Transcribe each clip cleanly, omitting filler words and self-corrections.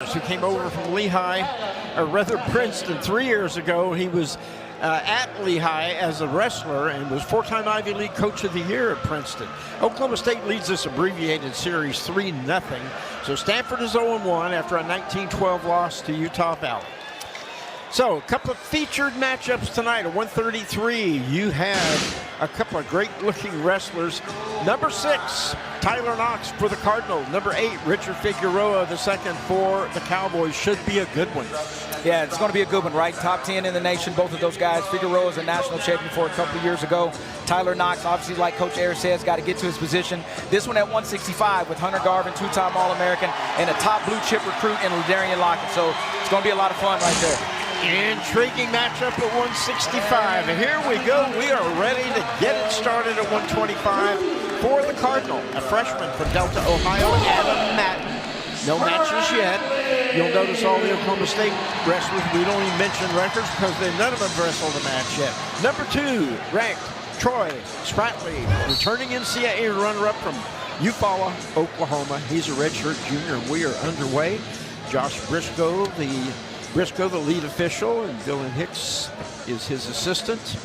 who came over from Lehigh, or rather Princeton 3 years ago. He was at Lehigh as a wrestler and was four-time Ivy League Coach of the Year at Princeton. Oklahoma State leads this abbreviated series 3-0. So Stanford is 0-1 after a 19-12 loss to Utah Valley. So a couple of featured matchups tonight. At 133, you have a couple of great-looking wrestlers. Number 6, Tyler Knox for the Cardinals. Number 8, Richard Figueroa, the second for the Cowboys. Should be a good one. Yeah, it's going to be a good one, right? Top 10 in the nation, both of those guys. Figueroa is a national champion for a couple of years ago. Tyler Knox, obviously, like Coach Ayers says, got to get to his position. This one at 165 with Hunter Garvin, two-time All-American, and a top blue-chip recruit in Ladarian Lockett. So it's going to be a lot of fun right there. Intriguing matchup at 165. And here we go. We are ready to get it started at 125 for the Cardinal. A freshman from Delta, Ohio, Adam Matten. No matches yet. You'll notice all the Oklahoma State wrestlers, we don't even mention records because none of them wrestled a match yet. Number 2, ranked Troy Spratley, returning NCAA runner-up from Eufaula, Oklahoma. He's a redshirt junior, and we are underway. Josh Briscoe, the lead official, and Dylan Hicks is his assistant.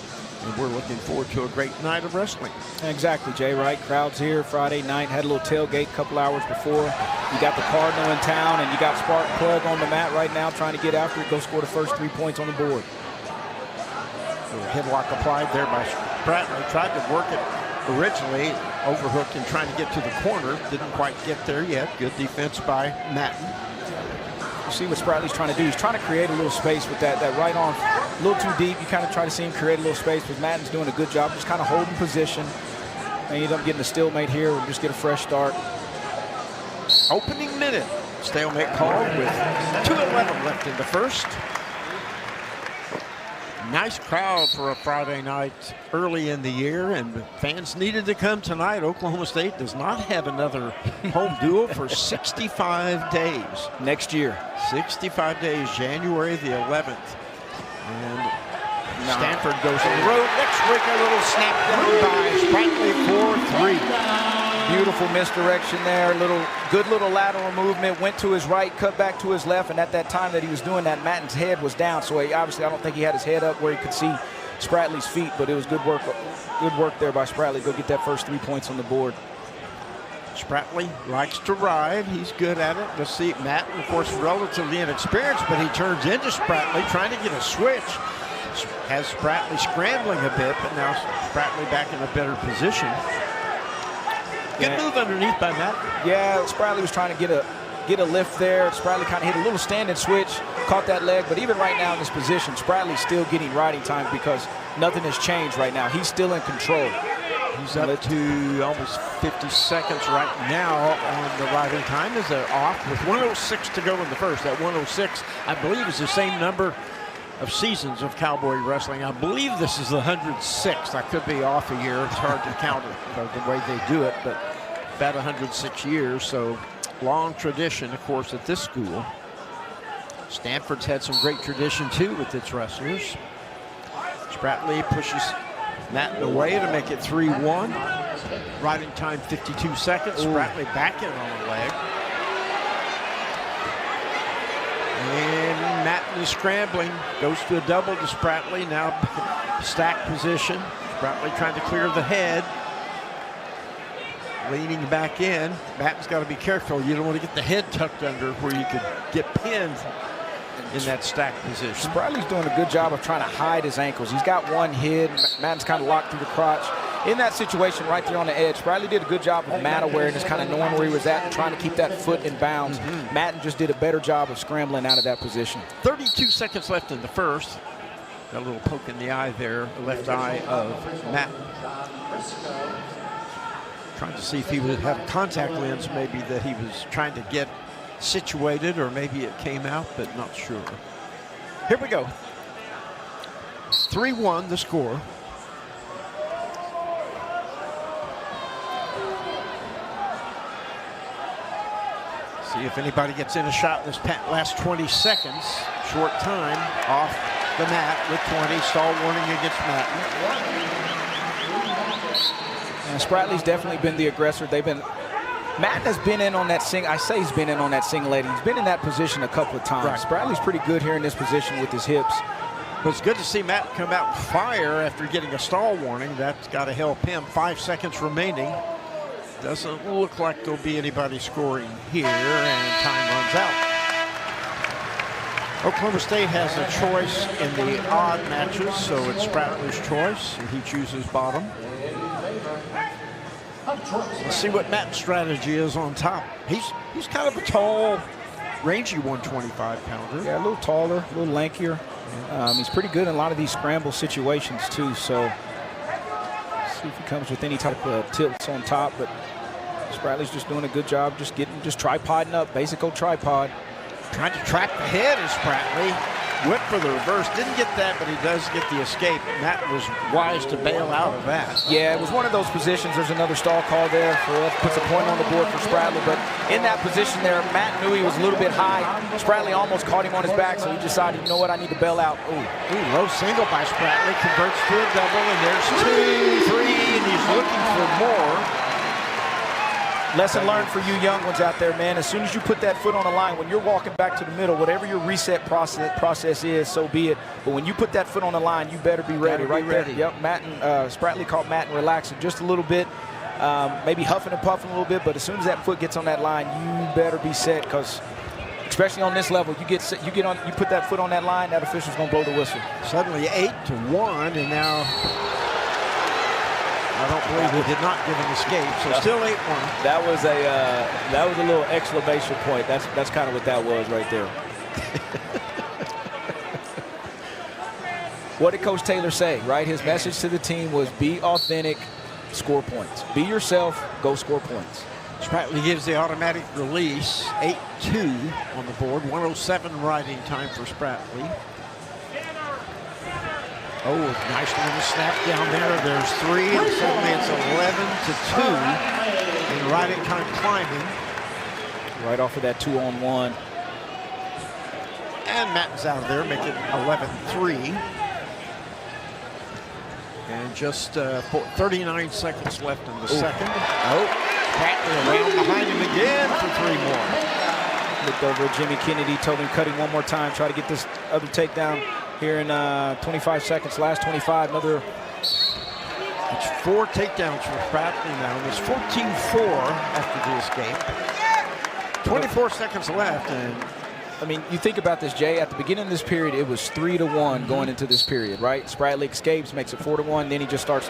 And we're looking forward to a great night of wrestling. Exactly, Jay, right? Crowd's here Friday night. Had a little tailgate a couple hours before. You got the Cardinal in town, and you got Spark Plug on the mat right now trying to get after it. Go score the first 3 points on the board. Headlock applied there by Spratley. Tried to work it originally, overhooked and trying to get to the corner. Didn't quite get there yet. Good defense by Matten. You see what Spratley's trying to do. He's trying to create a little space with that right arm a little too deep. You kind of try to see him create a little space, but Matten's doing a good job just kind of holding position. And you end up getting a stalemate here and just get a fresh start. Opening minute. Stalemate called with 2:11 left in the first. Nice crowd for a Friday night early in the year, and fans needed to come tonight. Oklahoma State does not have another home duel for 65 days. Next year. 65 days, January the 11th. And Stanford goes on the road. Next week, a little snap down by Spratley for 3. Beautiful misdirection there. Good little lateral movement. Went to his right, cut back to his left, and at that time that he was doing that, Matten's head was down. So obviously, I don't think he had his head up where he could see Spratley's feet, but it was good work there by Spratley. Go get that first 3 points on the board. Spratley likes to ride. He's good at it. Let's see, Matten, of course, relatively inexperienced, but he turns into Spratley, trying to get a switch. Has Spratley scrambling a bit, but now Spratley back in a better position. Good move underneath by Matten. Yeah, Spratley was trying to get a lift there. Spratley kind of hit a little standing switch, caught that leg, but even right now in this position, Spratley's still getting riding time because nothing has changed right now. He's still in control. He's up to almost 50 seconds right now on the riding time as they're off with 1:06 to go in the first. That 1:06, I believe, is the same number of seasons of Cowboy wrestling. I believe this is the 106th. I could be off a year. It's hard to count it the way they do it, but about 106 years. So long tradition, of course, at this school. Stanford's had some great tradition, too, with its wrestlers. Spratley pushes Matten away to make it 3-1. Riding time 52 seconds. Spratley back in on the leg. And Matten is scrambling. Goes to a double to Spratley. Now stack position. Spratley trying to clear the head. Leaning back in. Matten's got to be careful. You don't want to get the head tucked under where you could get pinned in that stack position. Spratley's doing a good job of trying to hide his ankles. He's got one hid. Matten's kind of locked through the crotch. In that situation right there on the edge, Spratley did a good job of mat awareness, kind of knowing where he was at and trying to keep that foot in bounds. Matten just did a better job of scrambling out of that position. 32 seconds left in the first. Got a little poke in the eye there, the left eye of Matten. Trying to see if he would have a contact lens, maybe that he was trying to get situated, or maybe it came out, but not sure. Here we go. 3-1 the score. See if anybody gets in a shot in this last 20 seconds. Short time off the mat with 20. Stall warning against Matten. And Spratley's definitely been the aggressor. They've been Madden has been in on that I say he's been in on that single lady. He's been in that position a couple of times. Right. Spradley's pretty good here in this position with his hips. But it's good to see Matt come out and fire after getting a stall warning. That's got to help him. 5 seconds remaining. Doesn't look like there'll be anybody scoring here, and time runs out. Oklahoma State has a choice in the odd matches, so it's Spradley's choice. He chooses bottom. Let's see what Matt's strategy is on top. He's kind of a tall, rangy 125-pounder. Yeah, a little taller, a little lankier. He's pretty good in a lot of these scramble situations too. So let's see if he comes with any type of tilts on top. But Spradley's just doing a good job, just tripoding up, basic old tripod. Trying to trap the head is Spradley. Went for the reverse, didn't get that, but he does get the escape. Matt was wise to bail out of that. Yeah, it was one of those positions. There's another stall call there. Puts a point on the board for Spradley, but in that position there, Matt knew he was a little bit high. Spradley almost caught him on his back, so he decided, you know what, I need to bail out. Ooh, low single by Spradley, converts to a double, and there's 2, 3, and he's looking for more. Lesson learned for you young ones out there, man. As soon as you put that foot on the line, when you're walking back to the middle, whatever your reset process is, so be it. But when you put that foot on the line, you better be ready. Right there. Yep. Spradley caught Matt and relaxing just a little bit, maybe huffing and puffing a little bit. But as soon as that foot gets on that line, you better be set, because especially on this level, you put that foot on that line, that official's gonna blow the whistle. Suddenly 8-1, and now. I don't believe he did not give an escape, so still 8-1. That was a little exclamation point. That's kind of what that was right there. What did Coach Taylor say, right? His message to the team was be authentic, score points. Be yourself, go score points. Spradley gives the automatic release, 8-2 on the board, 107 riding time for Spradley. Oh, nice little snap down there. There's 3, and suddenly it's 11-2. And riding time climbing. Right off of that 2-on-1. And Matten's out of there, making it 11-3. And just 39 seconds left in the second. Oh, Spradley around behind him again for 3 more. Looked over at Jimmy Kennedy, told him cut him one more time, try to get this other takedown here in 25 seconds, last 25, another. It's 4 takedowns for Spradley now, and it's 14-4 after the escape. 24 seconds left, and I mean, you think about this, Jay, at the beginning of this period, it was 3-1 going into this period, right? Spradley escapes, makes it 4-1, then he just starts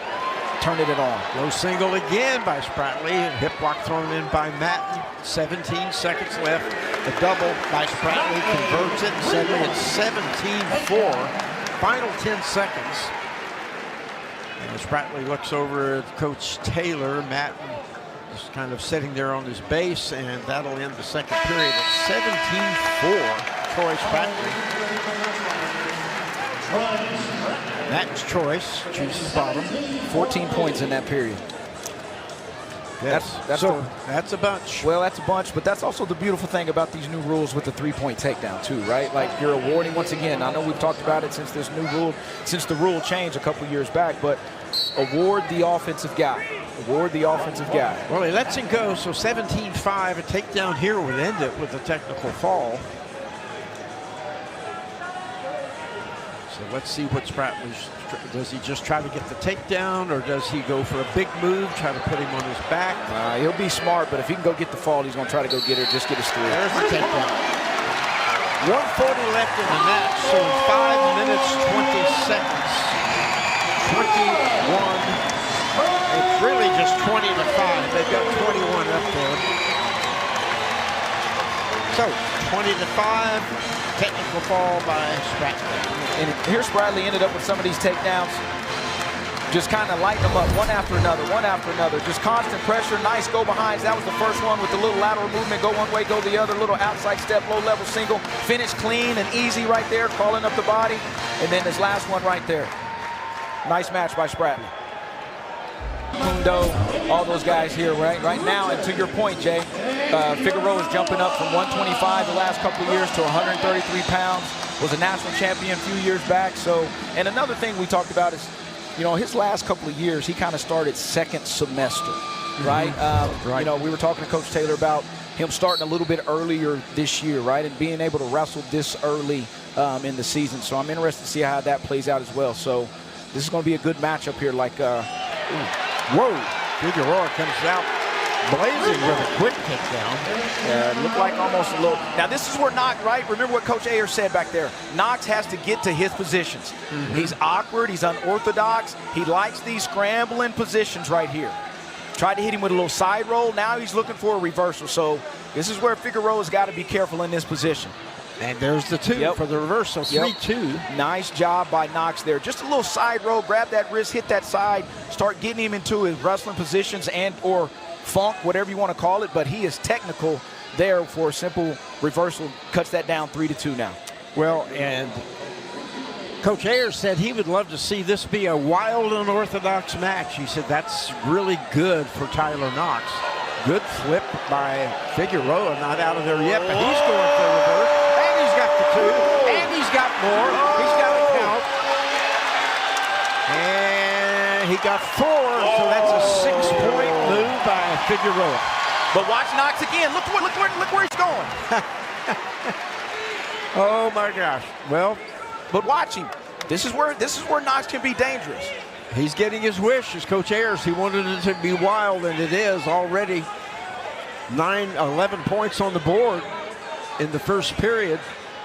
turning it on. Low single again by Spradley, hip block thrown in by Matten, 17 seconds left. The double by Spradley converts it, and suddenly it's 17-4. Final 10 seconds. And Spradley looks over at Coach Taylor. Matten is kind of sitting there on his base, and that'll end the second period at 17-4. Troy Spradley. Matten's choice, chooses bottom. 14 points in that period. Yes. That's a bunch. Well, that's a bunch, but that's also the beautiful thing about these new rules with the 3-point takedown too, right? Like you're awarding, once again, I know we've talked about it since the rule changed a couple years back, but award the offensive guy. Award the offensive guy. Well, he lets him go, so 17-5. A takedown here would end it with a technical fall. So let's see what Spradley's. Does he just try to get the takedown, or does he go for a big move, try to put him on his back? He'll be smart, but if he can go get the fall, he's going to try to go get her, just get us through. There's the takedown. 140 left in the match, so in 5 minutes, 20 seconds. 21. It's really just 20-5. They've got 21 up there. So 20-5. Technical fall by Spradley. And here Spradley ended up with some of these takedowns. Just kind of lighting them up one after another, one after another. Just constant pressure, nice go behinds. That was the first one with the little lateral movement, go one way, go the other, little outside step, low level single. Finish clean and easy right there, crawling up the body. And then this last one right there. Nice match by Spradley. Mundo, all those guys here right now, and to your point, Jay, Figueroa is jumping up from 125 the last couple of years to 133 pounds. Was a national champion a few years back. So, and another thing we talked about is, you know, his last couple of years, he kind of started second semester. right? Right. You know, we were talking to Coach Taylor about him starting a little bit earlier this year, right, and being able to wrestle this early in the season. So I'm interested to see how that plays out as well. So this is going to be a good matchup here. Like, whoa, Figueroa comes out blazing with a quick takedown. it looked like almost a little. Now this is where Knox, right? Remember what Coach Ayers said back there. Knox has to get to his positions. He's awkward. He's unorthodox. He likes these scrambling positions right here. Tried to hit him with a little side roll. Now he's looking for a reversal. So this is where Figueroa's got to be careful in this position. And there's the 2 for the reversal, 3-2. Nice job by Knox there. Just a little side roll, grab that wrist, hit that side, start getting him into his wrestling positions and or funk, whatever you want to call it. But he is technical there for a simple reversal. Cuts that down 3-2 now. Well, and Coach Ayers said he would love to see this be a wild, unorthodox match. He said that's really good for Tyler Knox. Good flip by Figueroa, not out of there yet, but he's going for a reverse. And he's got the 2, and he's got more. He's got a count. And he got 4, so that's a 6-point move by Figueroa. But watch Knox again. Look where he's going. Oh my gosh. Well, but watch him. This is where Knox can be dangerous. he's getting his wish as Coach Ayers. He wanted it to be wild, and it is already. 11 points on the board in the first period,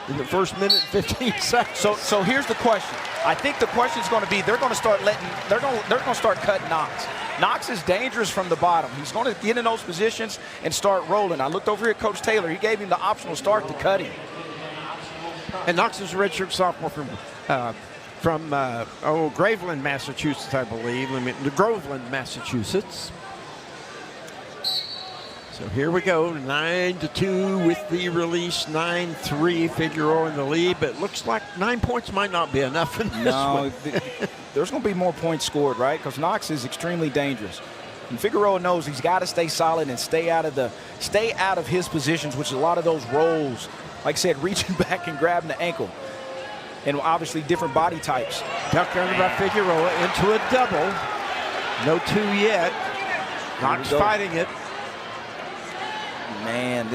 in the first minute and 15 seconds. So here's the question. I think the question is going to be they're going to start cutting Knox. Knox is dangerous from the bottom. He's going to get in those positions and start rolling. I looked over here at Coach Taylor. He gave him the optional start to cut him. And Knox is a redshirt sophomore from Graveland, Massachusetts, I believe. Groveland, Massachusetts. So here we go, 9-2 with the release, 9-3, Figueroa in the lead, but it looks like 9 points might not be enough in this one. There's going to be more points scored, right? Because Knox is extremely dangerous. And Figueroa knows he's got to stay solid and stay out of his positions, which is a lot of those rolls, like I said, reaching back and grabbing the ankle. And obviously different body types. Duck under by Figueroa into a double. No 2 yet. Knox fighting it. Man,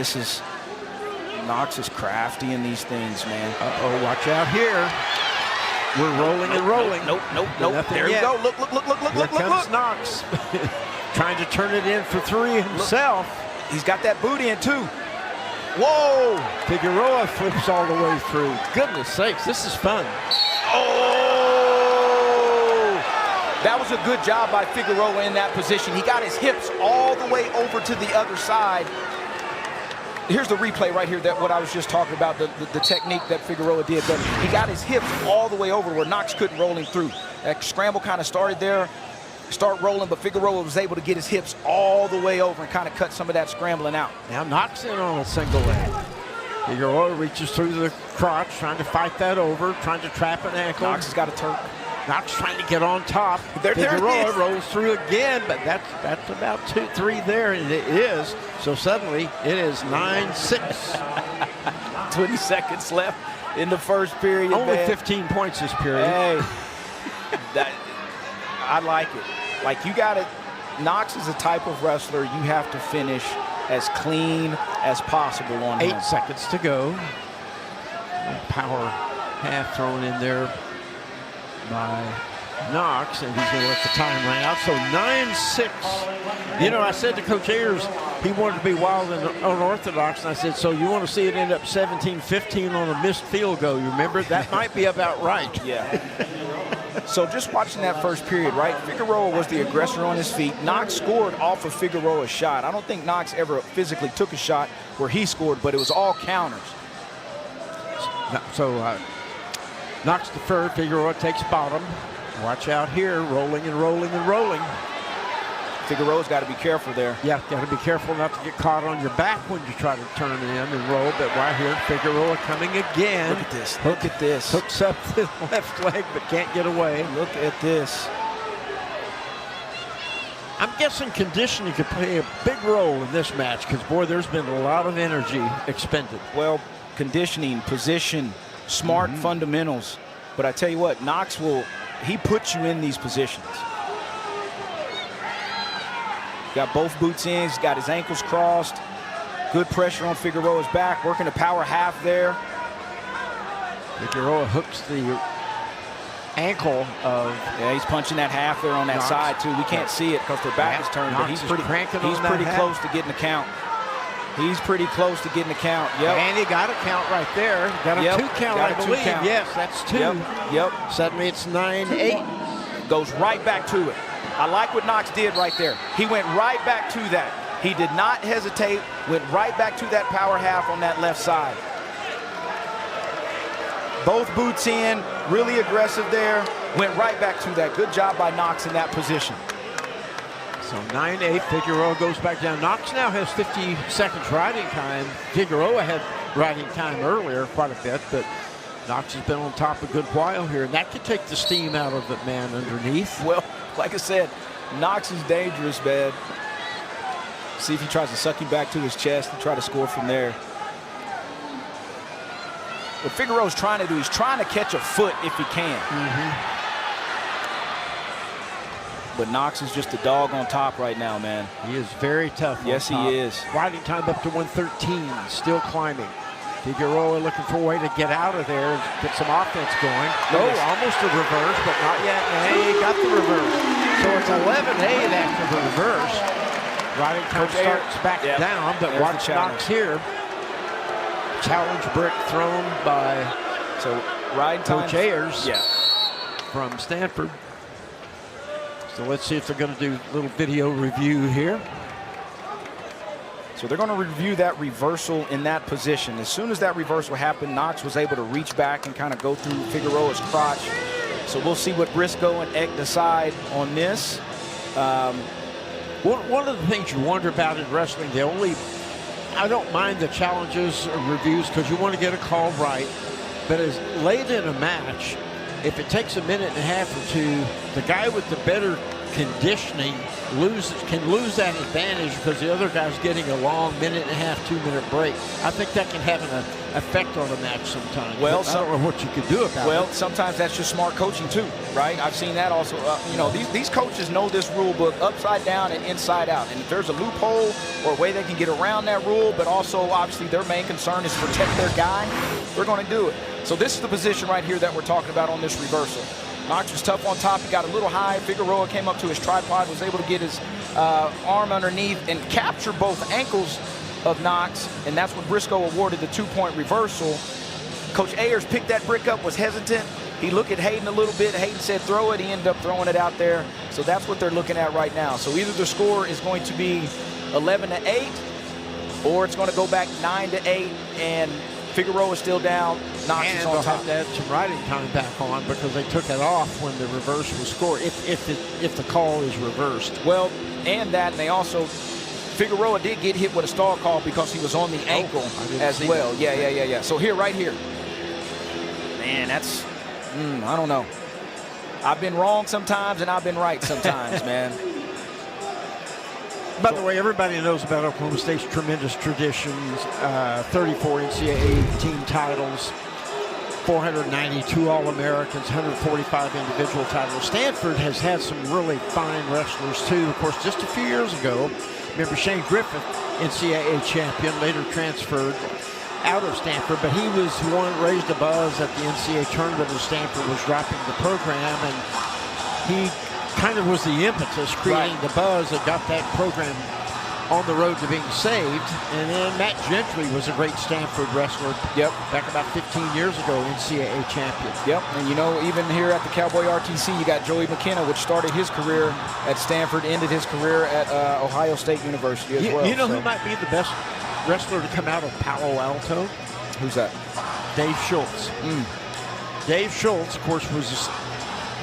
Knox is crafty in these things, man. Uh-oh, watch out here. We're rolling and rolling. Nope. There you go. Look. Here comes Knox. Trying to turn it in for 3 himself. He's got that boot in, too. Whoa! Figueroa flips all the way through. Goodness sakes, this is fun. That was a good job by Figueroa in that position. He got his hips all the way over to the other side. Here's the replay right here, that what I was just talking about, the technique that Figueroa did. But he got his hips all the way over where Knox couldn't roll him through. That scramble kind of started there, start rolling, but Figueroa was able to get his hips all the way over and kind of cut some of that scrambling out. Now Knox in on a single leg. Figueroa reaches through the crotch, trying to fight that over, trying to trap an ankle. Knox has got a Turk. Knox trying to get on top. Figueroa rolls through again, but that's about 2-3 there, and it is. So suddenly it is 9-6. 20 seconds left in the first period. Only man. 15 points this period. Hey, I like it. Like, you got to. Knox is a type of wrestler you have to finish as clean as possible on him. 8 seconds to go. Power half thrown in there by Knox, and he's going to let the time run out. So 9-6. You know, I said to Coach Ayers he wanted to be wild and unorthodox, and I said, so you want to see it end up 17-15 on a missed field goal? You remember? That might be about right. Yeah. So just watching that first period, right? Figueroa was the aggressor on his feet. Knox scored off of Figueroa's shot. I don't think Knox ever physically took a shot where he scored, but it was all counters. So Knox deferred, Figueroa takes bottom. Watch out here, rolling and rolling and rolling. Figueroa's got to be careful there. Yeah, got to be careful not to get caught on your back when you try to turn in and roll. But right here, Figueroa coming again. Look at this. Look at this. Hooks up the left leg but can't get away. Look at this. I'm guessing conditioning could play a big role in this match because, boy, there's been a lot of energy expended. Well, conditioning, position, smart fundamentals. But I tell you what, Knox he puts you in these positions. Got both boots in. He's got his ankles crossed. Good pressure on Figueroa's back, working the power half there. Figueroa hooks the ankle of... Yeah, he's punching that half there on that Knox. side, too. We can't see it because their back is turned, but Knox he's is pretty close to getting the count. He's pretty close to getting the count. Yep. And he got a count right there. Got a 2 count, I believe. Count. Yes, that's 2. Yep. Suddenly it's 9-8. Goes right back to it. I like what Knox did right there. He went right back to that. He did not hesitate, went right back to that power half on that left side. Both boots in, really aggressive there, went right back to that. Good job by Knox in that position. So 9-8, Figueroa goes back down. Knox now has 50 seconds riding time. Figueroa had riding time earlier quite a bit, but Knox has been on top a good while here, and that could take the steam out of the man underneath. Well, like I said, Knox is dangerous, man. See if he tries to suck him back to his chest and try to score from there. What Figueroa's trying to do, he's trying to catch a foot if he can. But Knox is just a dog on top right now, man. He is very tough. Yes, he is. Riding time up to 113, still climbing. Figueroa looking for a way to get out of there and get some offense going. Oh, almost a reverse, but not yet. Hey, got the reverse. So it's 11-8 after the reverse. Riding time starts back down, but watch Knox here. Challenge brick thrown by riding time. Coach Ayers Yeah. from Stanford. So let's see if they're going to do a little video review here. So they're going to review that reversal in that position. As soon as that reversal happened, Knox was able to reach back and kind of go through Figueroa's crotch. So we'll see what Briscoe and Eck decide on this. One of the things you wonder about in wrestling, I don't mind the challenges or reviews because you want to get a call right. But as late in a match, if it takes a minute and a half or two, the guy with the better conditioning can lose that advantage because the other guy's getting a long minute and a half, 2-minute break. I think that can have an effect on a match sometimes. Well, I don't know what you could do about it. Well, sometimes that's just smart coaching too, right? I've seen that also. You know, these coaches know this rule book upside down and inside out. And if there's a loophole or a way they can get around that rule, but also obviously their main concern is to protect their guy, they're going to do it. So this is the position right here that we're talking about on this reversal. Knox was tough on top. He got a little high. Figueroa came up to his tripod, was able to get his arm underneath and capture both ankles of Knox, and that's when Briscoe awarded the 2-point reversal. Coach Ayers picked that brick up, was hesitant. He looked at Hayden a little bit. Hayden said throw it. He ended up throwing it out there. So that's what they're looking at right now. So either the score is going to be 11-8, or it's going to go back 9-8, and Figueroa is still down. Knox is on top. Have to add some riding time back on because they took it off when the reverse was scored, if the call is reversed. Well, and they also, Figueroa did get hit with a stall call because he was on the ankle as well. Yeah. So right here. Man, that's, I don't know. I've been wrong sometimes and I've been right sometimes, man. By the way, everybody knows about Oklahoma State's tremendous traditions, 34 NCAA team titles, 492 All-Americans, 145 individual titles. Stanford has had some really fine wrestlers, too. Of course, just a few years ago, remember Shane Griffith, NCAA champion, later transferred out of Stanford, but he was the one that raised a buzz at the NCAA tournament as Stanford was dropping the program, and he kind of was the impetus creating the buzz that got that program on the road to being saved. And then Matt Gentry was a great Stanford wrestler. Back about 15 years ago, NCAA champion. And you know, even here at the Cowboy RTC, you got Joey McKenna, which started his career at Stanford, ended his career at Ohio State University as well. You know who might be the best wrestler to come out of Palo Alto? Who's that? Dave Schultz. Dave Schultz, of course, was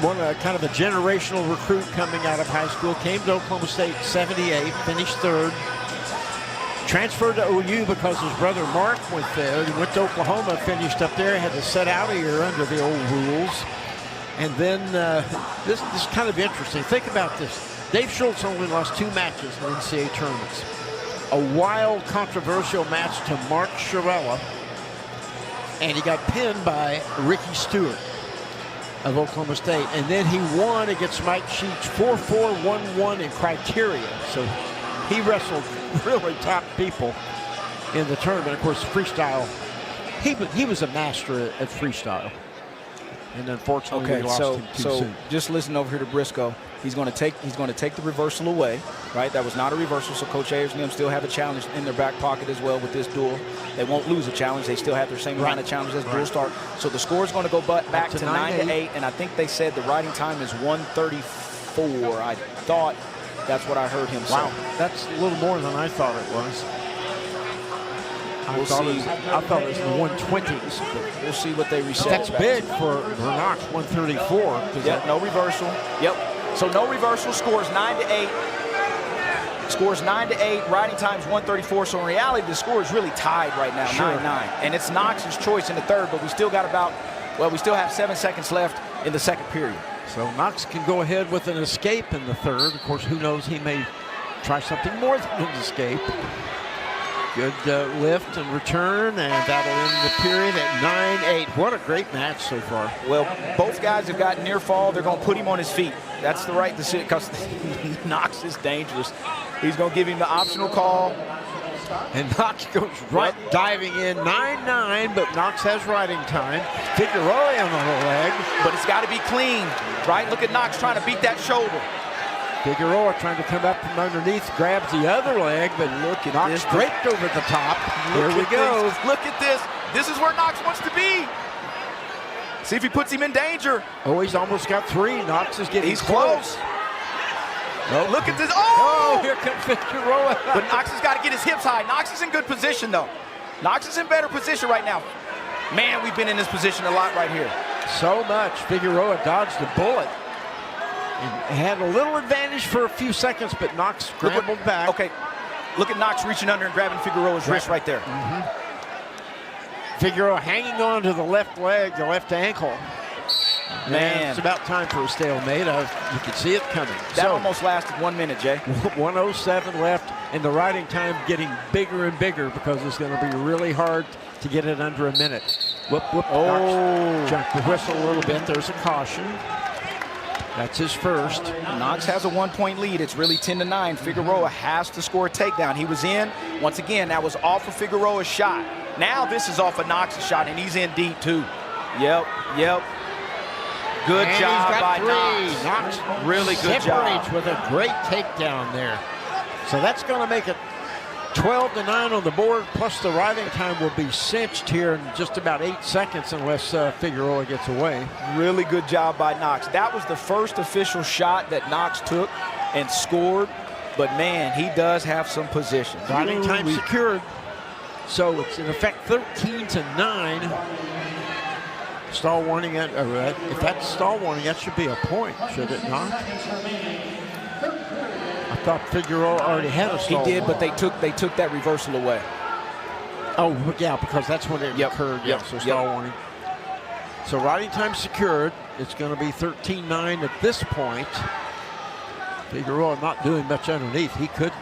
kind of a generational recruit coming out of high school, came to Oklahoma State in '78, finished third, transferred to OU because his brother Mark went there. He went to Oklahoma, finished up there, had to sit out a year under the old rules. And then this is kind of interesting. Think about this. Dave Schultz only lost 2 matches in NCAA tournaments. A wild, controversial match to Mark Shirella, and he got pinned by Ricky Stewart of Oklahoma State. And then he won against Mike Sheets 4-4-1-1 in criteria. So he wrestled really top people in the tournament. Of course, freestyle, he was a master at freestyle. And unfortunately, we lost him too soon. Just listen over here to Briscoe. He's going to take the reversal away, right? That was not a reversal, so Coach Ayers and them still have a challenge in their back pocket as well with this duel. They won't lose a challenge. They still have their same amount of challenges as dual start. So the score is going to go back to 9-8, and I think they said the riding time is 1:34. I thought that's what I heard him say. Wow, that's a little more than I thought it was. We'll see. I thought it was in the 120s. We'll see what they reset. That's big for Knox, 134. Yep, no reversal. Yep. So no reversal, scores 9-8. Scores 9-8, riding time's 1:34. So in reality, the score is really tied right now, 9-9. And it's Knox's choice in the third, but we still got we still have 7 seconds left in the second period. So Knox can go ahead with an escape in the third. Of course, who knows, he may try something more than an escape. Good lift and return, and that'll end the period at 9-8. What a great match so far. Well, both guys have got near fall. They're going to put him on his feet. That's the right decision because Knox is dangerous. He's going to give him the optional call. And Knox goes right diving in, 9-9, but Knox has riding time. Figueroa on the leg. But it's got to be clean, right? Look at Knox trying to beat that shoulder. Figueroa trying to come up from underneath, grabs the other leg, but look at Knox draped over the top. Here we go. Look at this. This is where Knox wants to be. See if he puts him in danger. Oh, he's almost got three. Knox is getting close. No, look at this. Oh, here comes Figueroa. But Knox has got to get his hips high. Knox is in good position, though. Knox is in better position right now. Man, we've been in this position a lot right here. So much. Figueroa dodged the bullet. And had a little advantage for a few seconds, but Knox scrambled back. Okay, look at Knox reaching under and grabbing Figueroa's wrist right there. Figueroa hanging on to the left leg, the left ankle. Man, it's about time for a stalemate. You can see it coming. That almost lasted 1 minute, Jay. 1:07 left, and the riding time getting bigger and bigger because it's going to be really hard to get it under a minute. Whoop, whoop. Oh, jumped the whistle a little bit. There's a caution. That's his first. Knox has a 1-point lead. It's really 10-9. Figueroa has to score a takedown. He was in. Once again, that was off of Figueroa's shot. Now this is off of Knox's shot, and he's in deep too. Yep. Good job by Knox. Knox really good job. Separates with a great takedown there. So that's going to make it 12-9 on the board, plus the riding time will be cinched here in just about 8 seconds unless Figueroa gets away. Really good job by Knox. That was the first official shot that Knox took and scored, but man, he does have some position. Riding time secured. So it's in effect 13-9. Stall warning, if that's stall warning, that should be a point, should it not? I thought Figueroa already had a stall. He did, but they took that reversal away. Oh, yeah, because that's when it occurred. Yeah, so stall warning. So riding time secured. It's going to be 13-9 at this point. Figueroa not doing much underneath. He could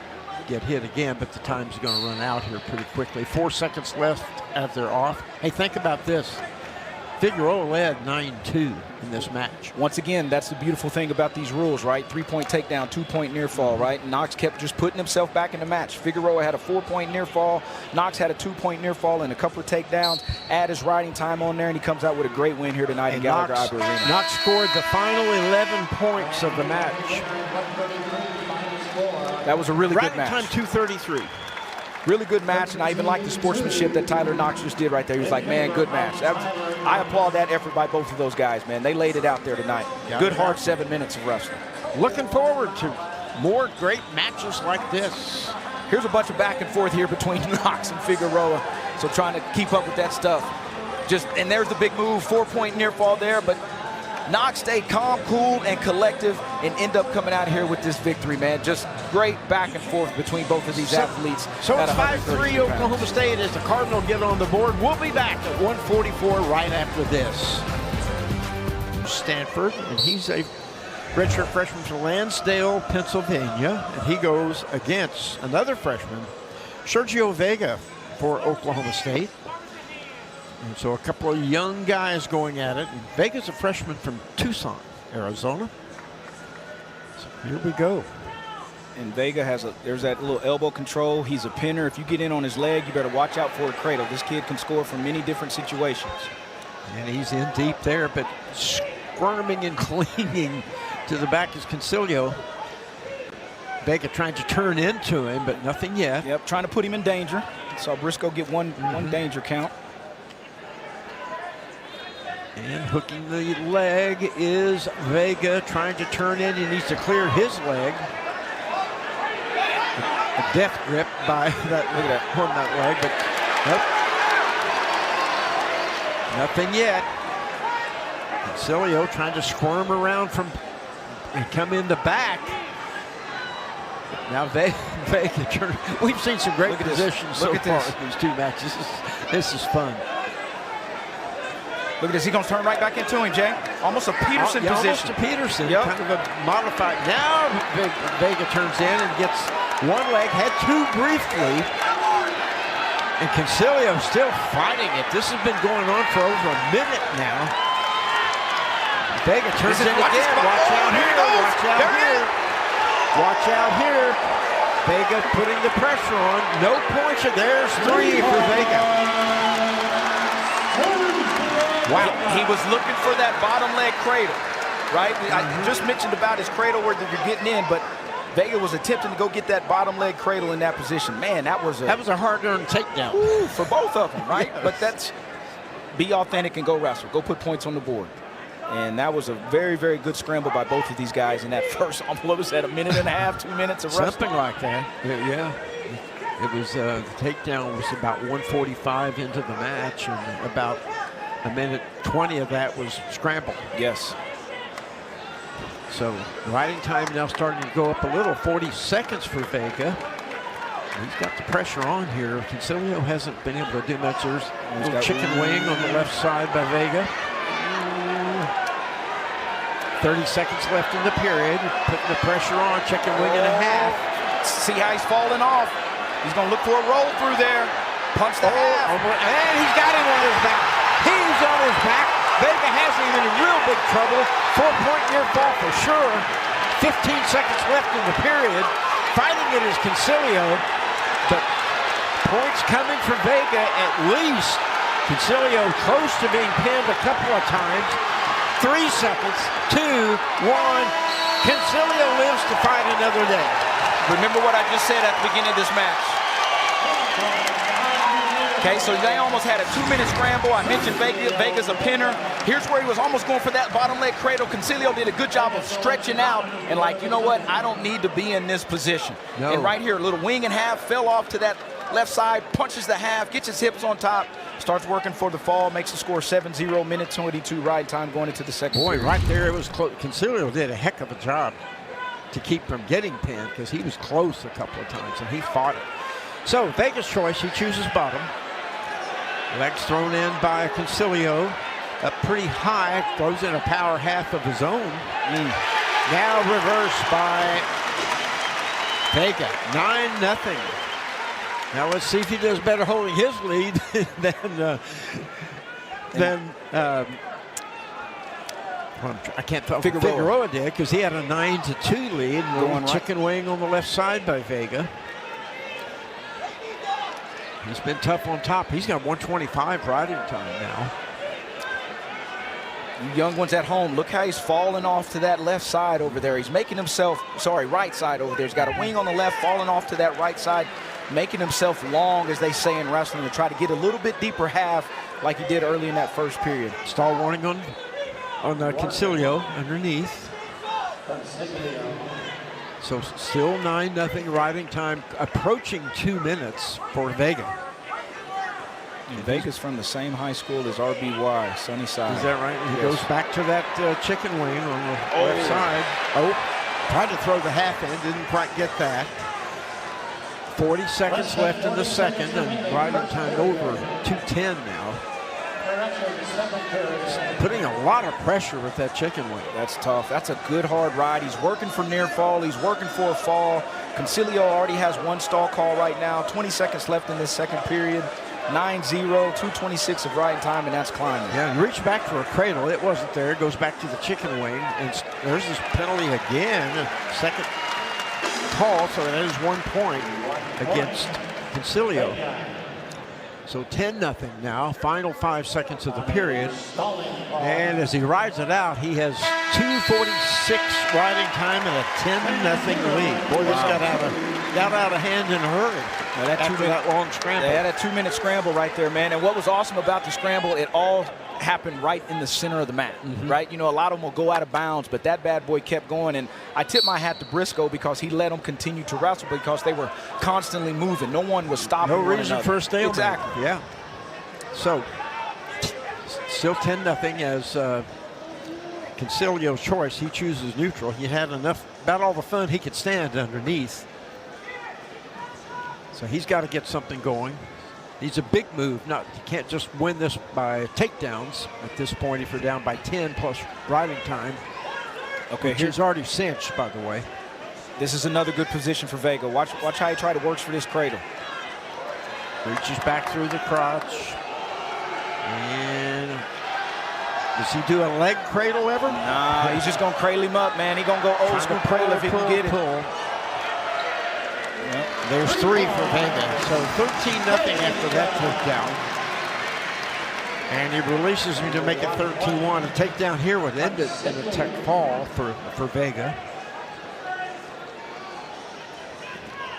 get hit again, but the time's going to run out here pretty quickly. 4 seconds left as they're off. Hey, think about this. Figueroa led 9-2 in this match. Once again, that's the beautiful thing about these rules, right? 3-point takedown, 2-point near fall, right? Knox kept just putting himself back in the match. Figueroa had a 4-point near fall. Knox had a 2-point near fall and a couple of takedowns. Add his riding time on there, and he comes out with a great win here tonight in Gallagher-Iba Arena. Knox scored the final 11 points of the match. That was a really good match. Riding time 2:33. Really good match, and I even like the sportsmanship that Tyler Knox just did right there. He was like, man, good match. I applaud that effort by both of those guys, man. They laid it out there tonight. Good, hard 7 minutes of wrestling. Looking forward to more great matches like this. Here's a bunch of back and forth here between Knox and Figueroa, so trying to keep up with that stuff. And there's the big move, 4-point near fall there, but Knox stayed calm, cool, and collective and end up coming out here with this victory, man. Just great back and forth between both of these athletes. So it's 5-3 Oklahoma State as the Cardinal get on the board. We'll be back at 1:44 right after this. Stanford, and he's a redshirt freshman from Lansdale, Pennsylvania, and he goes against another freshman, Sergio Vega, for Oklahoma State. And so a couple of young guys going at it. And Vega's a freshman from Tucson, Arizona. So here we go. And Vega there's that little elbow control. He's a pinner. If you get in on his leg, you better watch out for a cradle. This kid can score from many different situations. And he's in deep there, but squirming and clinging to the back is Concilio. Vega trying to turn into him, but nothing yet. Yep, trying to put him in danger. Saw Briscoe get one danger count. And hooking the leg is Vega, trying to turn in. He needs to clear his leg. A death grip by that, look at that, on that leg, but nope. Nothing yet. Concilio trying to squirm around and come in the back. Now Vega turn. We've seen some great positions so far in these two matches. This is fun. Look at this. He's going to turn right back into him, Jay. Almost a Peterson position. Almost a Peterson. Yep. Kind of a modified. Now Vega turns in and gets one leg. Had two briefly. And Concilio still fighting it. This has been going on for over a minute now. Vega turns in again. Watch out here. Watch out here. Watch out here. Vega putting the pressure on. No points. There's three for Vega. Wow. He was looking for that bottom leg cradle, right? I just mentioned about his cradle where you're getting in, but Vega was attempting to go get that bottom leg cradle in that position. Man, that was a hard-earned takedown. For both of them, right? Yes. But that's be authentic and go wrestle. Go put points on the board. And that was a very, very good scramble by both of these guys in that first, what was that, a minute and a half, 2 minutes of wrestling? Something like that, yeah. It was, the takedown was about 1:45 into the match, and about a minute 20 of that was scramble. Yes. So riding time now starting to go up a little, 40 seconds for Vega. He's got the pressure on here. Concilio hasn't been able to do much. There's a little chicken wing on the left side by Vega. 30 seconds left in the period. Putting the pressure on, chicken wing and a half. See how he's falling off. He's going to look for a roll through there. Punch the half. And he's got him on his back. He's on his back. Vega has him in real big trouble. 4-point near fall for sure. 15 seconds left in the period. Fighting it is Concilio. But points coming from Vega at least. Concilio close to being pinned a couple of times. 3 seconds, 2, 1. Concilio lives to fight another day. Remember what I just said at the beginning of this match. Okay, so they almost had a 2-minute scramble. I mentioned Vega's a pinner. Here's where he was almost going for that bottom leg cradle. Concilio did a good job of stretching out and like, you know what? I don't need to be in this position. No. And right here, a little wing and half, fell off to that left side, punches the half, gets his hips on top, starts working for the fall, makes the score 7-0, minute 22 ride time going into the second period. Right there, it was close. Concilio did a heck of a job to keep from getting pinned because he was close a couple of times and he fought it. So Vega's choice, he chooses bottom. Legs thrown in by Concilio, up pretty high, throws in a power half of his own. Now reversed by Vega, 9-0. Now let's see if he does better holding his lead than I can't tell Figueroa did, because he had a 9-2 lead. Going chicken wing on the left side by Vega. He's been tough on top. He's got 125 riding time now. You young ones at home, look how he's falling off to that left side over there. He's making himself, right side over there. He's got a wing on the left, falling off to that right side, making himself long, as they say in wrestling, to try to get a little bit deeper half like he did early in that first period. Stall warning on Concilio underneath. So still 9-0 riding time, approaching 2 minutes for Vega. Vega's from the same high school as RBY, Sunnyside. Is that right? He goes back to that chicken wing on the left side. Oh, tried to throw the half in, didn't quite get that. 40 seconds left in the second, and riding time over 2:10 now. Putting a lot of pressure with that chicken wing. That's tough. That's a good hard ride. He's working for near fall. He's working for a fall. Concilio already has one stall call right now. 20 seconds left in this second period. 9-0, 2:26 of riding time, and that's climbing. Yeah, and reach back for a cradle. It wasn't there. It goes back to the chicken wing, and there's this penalty again. Second call, so that is 1 point against Concilio. So 10-0 now, final 5 seconds of the period. And as he rides it out, he has 2:46 riding time and a 10-0 lead. Boy, this got out of hand in a hurry after that long scramble. They had a 2-minute scramble right there, man. And what was awesome about the scramble, it all happened right in the center of the mat, right? You know, a lot of them will go out of bounds, but that bad boy kept going. And I tip my hat to Briscoe because he let them continue to wrestle because they were constantly moving. No one was stopping. No reason for a stalemate. Exactly. Yeah. So, still 10-0 as Concilio's choice. He chooses neutral. He had about all the fun he could stand underneath. So he's got to get something going. Needs a big move. You can't just win this by takedowns at this point if you're down by 10 plus riding time. Okay, here's already cinched, by the way. This is another good position for Vega. Watch how he try to work for this cradle. Reaches back through the crotch. And does he do a leg cradle ever? Nah, he's just going to cradle him up, man. He's going to go old school cradle if he can get it. There's 3 for Vega. So 13-0 after that takedown. And he releases him to make it 13-1. A takedown here would end it in a tech fall for Vega.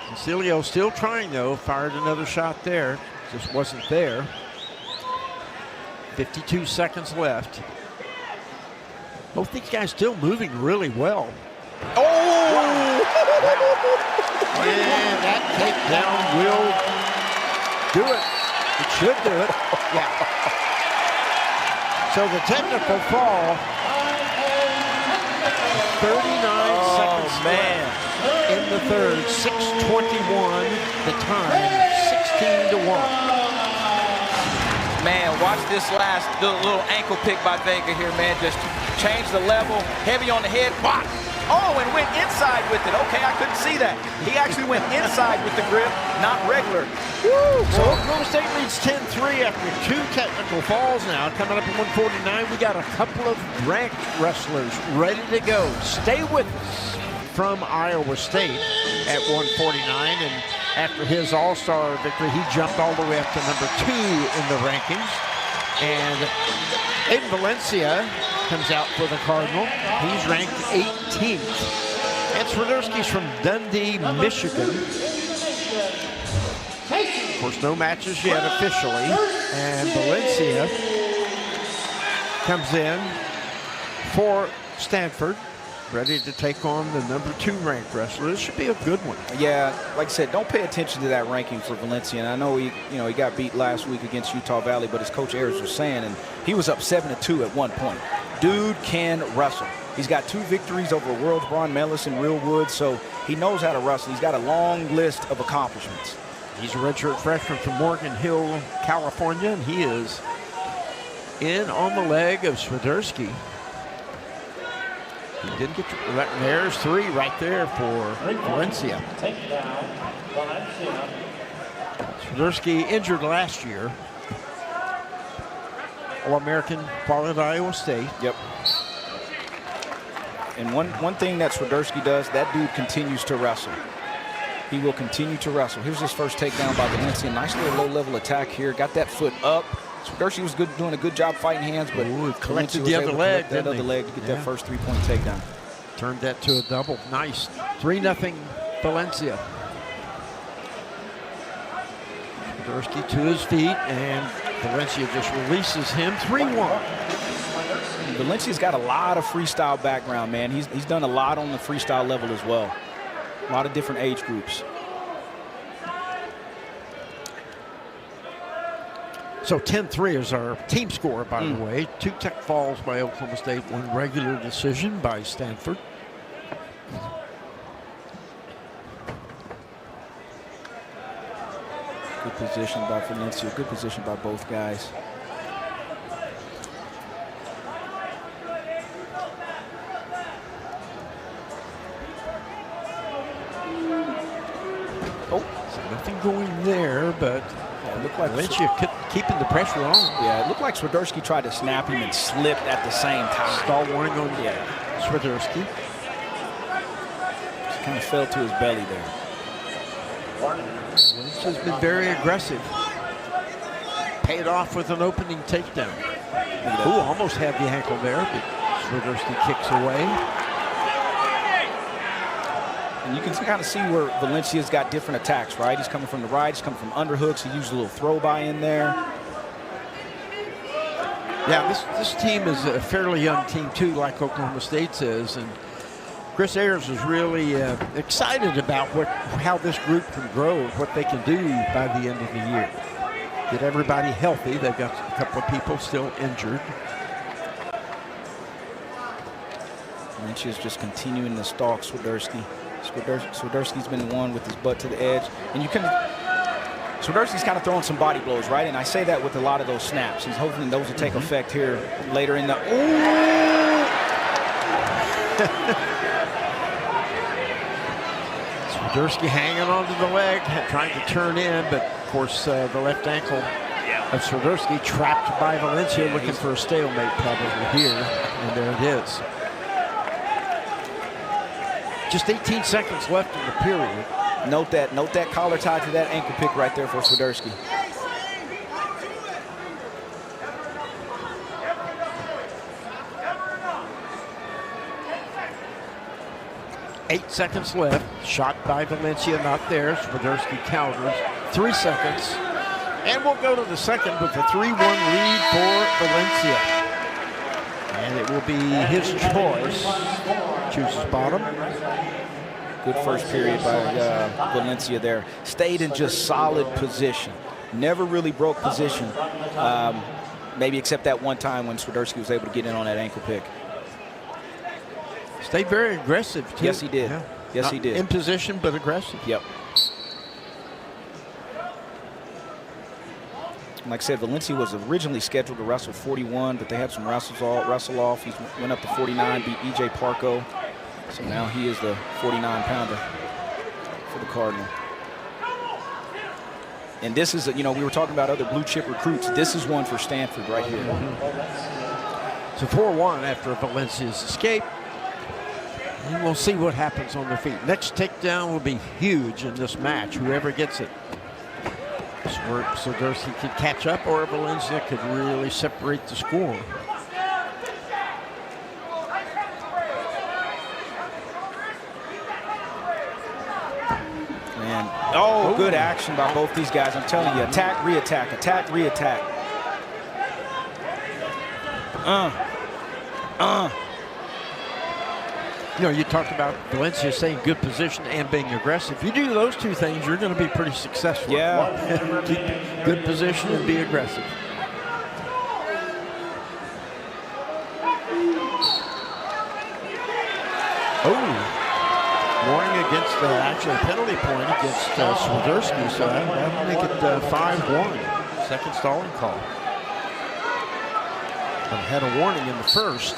Concilio still trying, though. Fired another shot there. Just wasn't there. 52 seconds left. Both these guys still moving really well. Oh! Wow. And that takedown will do it. It should do it. Yeah. So the technical fall. 39 seconds left in the third. 6:21 the time. 16-1. Man, watch this last little ankle pick by Vega here, man. Just change the level, heavy on the head, bop. Oh, and went inside with it. Okay, I couldn't see that. He actually went inside with the grip, not regular. Woo! So Oklahoma State leads 10-3 after 2 technical falls now. Coming up at 149, we got a couple of ranked wrestlers ready to go. Stay with us from Iowa State at 149. And after his all-star victory, he jumped all the way up to number 2 in the rankings. And Aiden Valencia comes out for the Cardinal. He's ranked 18th. And Swiderski's from Dundee, Michigan. Of course, no matches yet officially. And Valencia comes in for Stanford, ready to take on the number 2 ranked wrestler. This should be a good one. Yeah, like I said, don't pay attention to that ranking for Valencia. And I know he got beat last week against Utah Valley, but as Coach Ayers was saying, and he was up 7-2 at one point. Dude can wrestle. He's got 2 victories over world bronze medalist in Real Wood, so he knows how to wrestle. He's got a long list of accomplishments. He's a redshirt freshman from Morgan Hill, California, and he is in on the leg of Swiderski. He didn't get there's 3 right there for Valencia. Swiderski injured last year. All-American, followed at Iowa State. Yep. And one thing that Swiderski does, that dude continues to wrestle. He will continue to wrestle. Here's his first takedown by Valencia. Nice little low-level attack here. Got that foot up. Swiderski was doing a good job fighting hands, but collected the other leg, that other leg to get that first 3-point takedown. Turned that to a double. Nice. 3-0 Valencia. Swiderski to his feet, and Valencia just releases him. 3-1. Valencia's got a lot of freestyle background, man. He's done a lot on the freestyle level as well. A lot of different age groups. So 10-3 is our team score, by the way. 2 tech falls by Oklahoma State, 1 regular decision by Stanford. Good position by Valencia. Good position by both guys. Oh, so nothing going there, but it looked like Valencia keeping the pressure on. Yeah, it looked like Swiderski tried to snap him and slipped at the same time. Stall warning on Swiderski. kind of fell to his belly there. Valencia's been very aggressive. Paid off with an opening takedown. Ooh, almost had the ankle there, but Swiderski kicks away. And you can kind of see where Valencia's got different attacks, right? He's coming from the right, he's coming from underhooks. He used a little throw by in there. Yeah, this team is a fairly young team too, like Oklahoma State's is, and Chris Ayers is really excited about how this group can grow, what they can do by the end of the year. Get everybody healthy. They've got a couple of people still injured. Valencia's just continuing to stalk Swiderski. Swiderski's been one with his butt to the edge, and Swiderski's kind of throwing some body blows, right? And I say that with a lot of those snaps. He's hoping those will take effect here later in the. Swiderski hanging onto the leg, trying to turn in, but of course the left ankle of Swiderski trapped by Valencia, looking for a stalemate probably here, and there it is. Just 18 seconds left in the period. Note that collar tied to that ankle pick right there for Swiderski. Eight seconds left. Shot by Valencia, not there. Swiderski counters. 3 seconds. And we'll go to the second with a 3-1 lead for Valencia. And it will be his choice. Chooses bottom. Good first period by Valencia there. Stayed in just solid position. Never really broke position. Maybe except that one time when Swiderski was able to get in on that ankle pick. Stayed very aggressive, too. Yes, he did. Yeah. Yes, he did. In position, but aggressive. Yep. Like I said, Valencia was originally scheduled to wrestle 41, but they had some wrestle off. He went up to 49, beat E.J. Parco. So now he is the 49-pounder for the Cardinal. And this is, we were talking about other blue chip recruits. This is one for Stanford right here. So 4-1 after Valencia's escape. And we'll see what happens on their feet. Next takedown will be huge in this match, whoever gets it. Swiderski could catch up, or Valencia could really separate the score. Oh, good action by both these guys. I'm telling you, attack, re-attack, attack, re-attack. You talked about Valencia staying good position and being aggressive. If you do those two things, you're going to be pretty successful. Yeah. Keep good position and be aggressive. Oh. Warning against actually a penalty point against Swiderski, so that'll make it 5-1. Second stalling call. And had a warning in the first.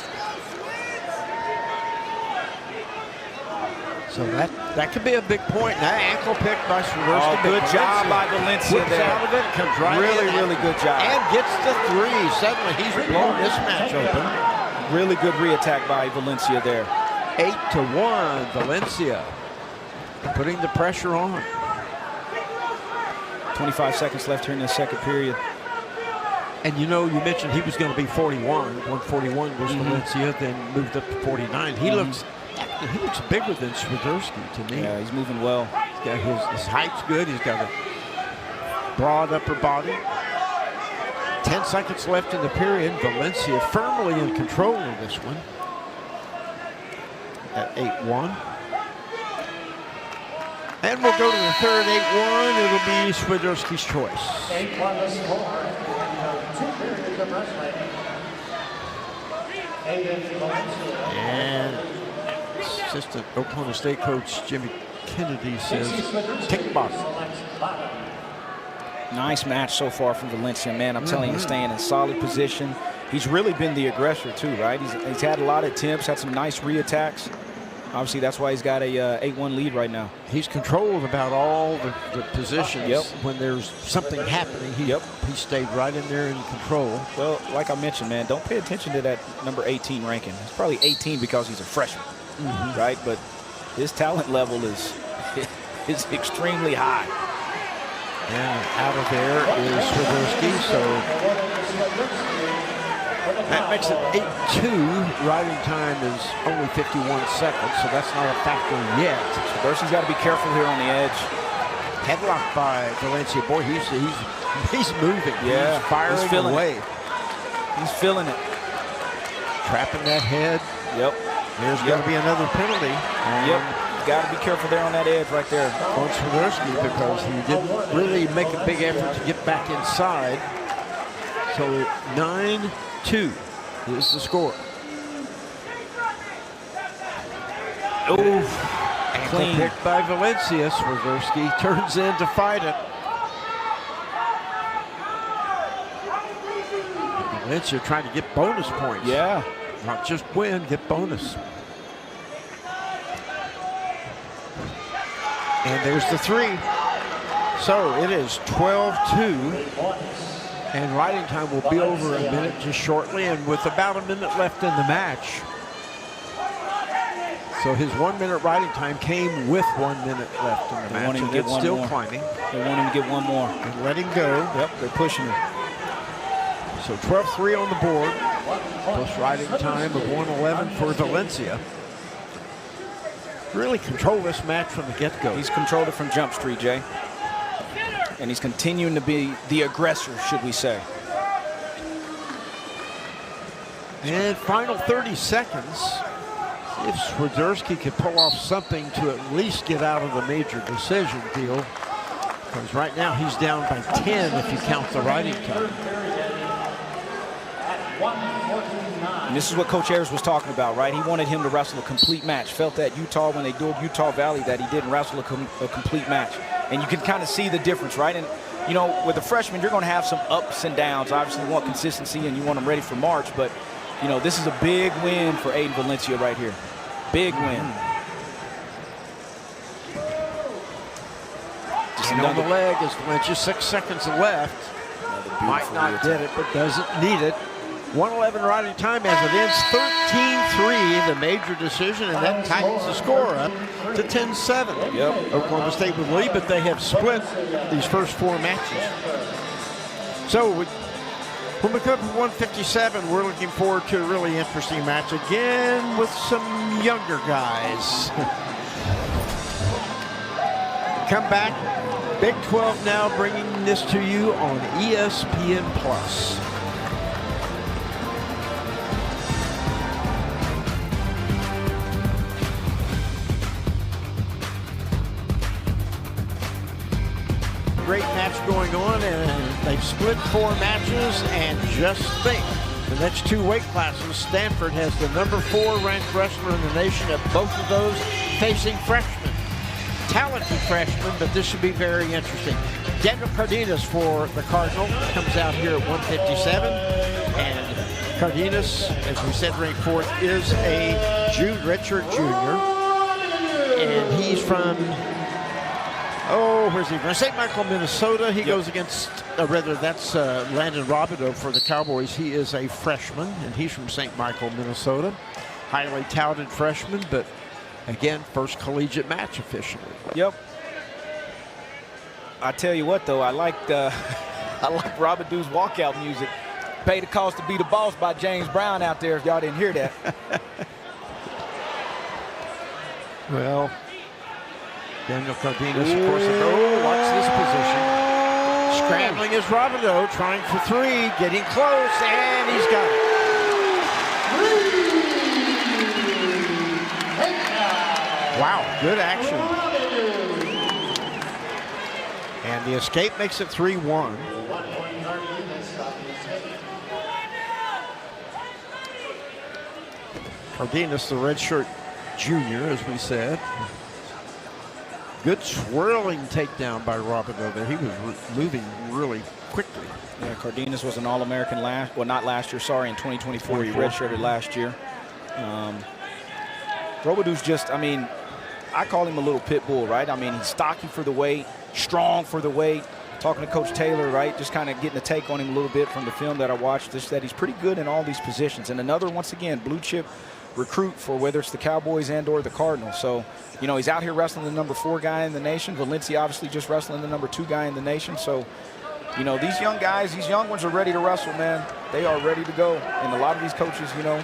So that could be a big point. That ankle pick by Swiderski. Oh, good job by Valencia there. Out of it, comes right really, in really good job. And gets the 3. Suddenly he's blown this match open. Really good re-attack by Valencia there. 8-1, Valencia. Putting the pressure on. 25 seconds left here in the second period. And you mentioned he was going to be 41. 141 was Valencia, then moved up to 49. He looks bigger than Swiderski to me. Yeah, he's moving well. He's got his height's good. He's got a broad upper body. 10 seconds left in the period. Valencia firmly in control of this one. At 8-1. And we'll go to the third 8-1. It'll be Swiderski's choice. 8-1 the score. 2 periods of wrestling. And assistant Oklahoma State coach Jimmy Kennedy says take bottom. Nice match so far from Valencia, man. I'm telling you, staying in solid position. He's really been the aggressor too, right? He's had a lot of attempts, had some nice re-attacks. Obviously, that's why he's got a 8-1 lead right now. He's controlled about all the positions. Yep. When there's something happening, he stayed right in there in control. Well, like I mentioned, man, don't pay attention to that number 18 ranking. It's probably 18 because he's a freshman, right? But His talent level is extremely high. And out of there is Swiderski, so that makes it 8-2. Riding time is only 51 seconds, so that's not a factor yet. Swiderski's got to be careful here on the edge. Headlock by Valencia. Boy, he's moving. Yeah, he's firing away. He's feeling it. Trapping that head. Yep. There's going to be another penalty. Yep. Got to be careful there on that edge right there. On Swiderski, because he didn't really make a big effort to get back inside. So 9-2 is the score. Oof. Clean. Picked by Valencia. Swiderski turns in to fight it. Valencia trying to get bonus points. Yeah. Not just win, get bonus. And there's the 3. So it is 12-2. And riding time will be over a minute just shortly, and with about a minute left in the match. So his 1 minute riding time came with 1 minute left in the match, and it's still climbing. They want him to get one more. And let him go. Yep, they're pushing him. So 12-3 on the board, plus riding time of 1:11 for Valencia. Really control this match from the get-go. He's controlled it from Jump Street, Jay. And he's continuing to be the aggressor, should we say. And final 30 seconds. See if Swiderski could pull off something to at least get out of the major decision deal. Because right now he's down by 10 if you count the riding time. And this is what Coach Ayers was talking about, right? He wanted him to wrestle a complete match. Felt that Utah, when they do Utah Valley, that he didn't wrestle a complete match. And you can kind of see the difference, right? And, you know, with the freshman, you're going to have some ups and downs. Obviously, you want consistency and you want them ready for March. But, you know, this is a big win for Aiden Valencia right here. Big win. And on the leg is Valencia, 6 seconds left. Might not get it, but doesn't need it. 1:11 riding time as it ends 13-3, the major decision, and that tightens the score up to 10-7. Yep. Oklahoma State with lead, but they have split these first 4 matches. So when we come to 157, we're looking forward to a really interesting match again with some younger guys. Come back. Big 12 now bringing this to you on ESPN+. Great match going on, and they've split 4 matches, and just think, the next 2 weight classes, Stanford has the number 4 ranked wrestler in the nation at both of those, facing freshmen. Talented freshmen, but this should be very interesting. Daniel Cardenas for the Cardinal comes out here at 157, and Cardenas, as we said, ranked 4th, is a redshirt junior, and he's from where's he from? St. Michael, Minnesota. He goes against, that's Landon Robideau for the Cowboys. He is a freshman, and he's from St. Michael, Minnesota. Highly touted freshman, but again, first collegiate match officially. Yep. I tell you what, though, I like Robideau's walkout music. Pay the Cost to Be the Boss by James Brown out there, if y'all didn't hear that. Well, Daniel Cardenas, of course, watch this position. Scrambling is Robideau, trying for 3, getting close, and he's got it. Wow, good action. And the escape makes it 3-1. Cardenas, the redshirt junior, as we said. Good swirling takedown by Robideau there. He was moving really quickly. Yeah, Cardenas was an All-American in 2024. He redshirted last year. Robideau's just, I mean, I call him a little pit bull, right? I mean, he's stocky for the weight, strong for the weight, talking to Coach Taylor, right, just kind of getting a take on him a little bit from the film that I watched, just that he's pretty good in all these positions. And another, once again, blue chip recruit for whether it's the Cowboys and or the Cardinals. So, you know, he's out here wrestling the number 4 guy in the nation. Valencia obviously just wrestling the number 2 guy in the nation. So, you know, these young guys, these young ones are ready to wrestle, man. They are ready to go. And a lot of these coaches, you know,